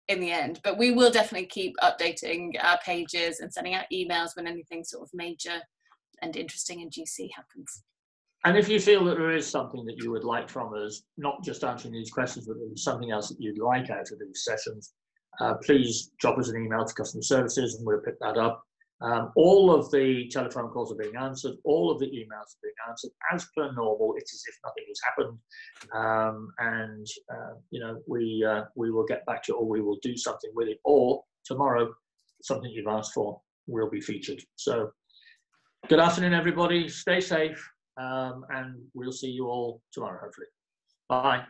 in the end. But we will definitely keep updating our pages and sending out emails when anything sort of major and interesting and juicy happens. And if you feel that there is something that you would like from us, not just answering these questions, but there's something else that you'd like out of these sessions, please drop us an email to customer services and we'll pick that up. All of the telephone calls are being answered. All of the emails are being answered as per normal. It's as if nothing has happened. You know, we will get back to it, or we will do something with it, or tomorrow, something you've asked for will be featured. So good afternoon, everybody. Stay safe. And we'll see you all tomorrow, hopefully. Bye.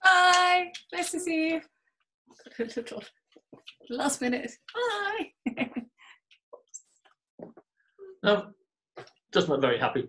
Bye. Nice to see you. Last minute. Bye. No, doesn't look very happy.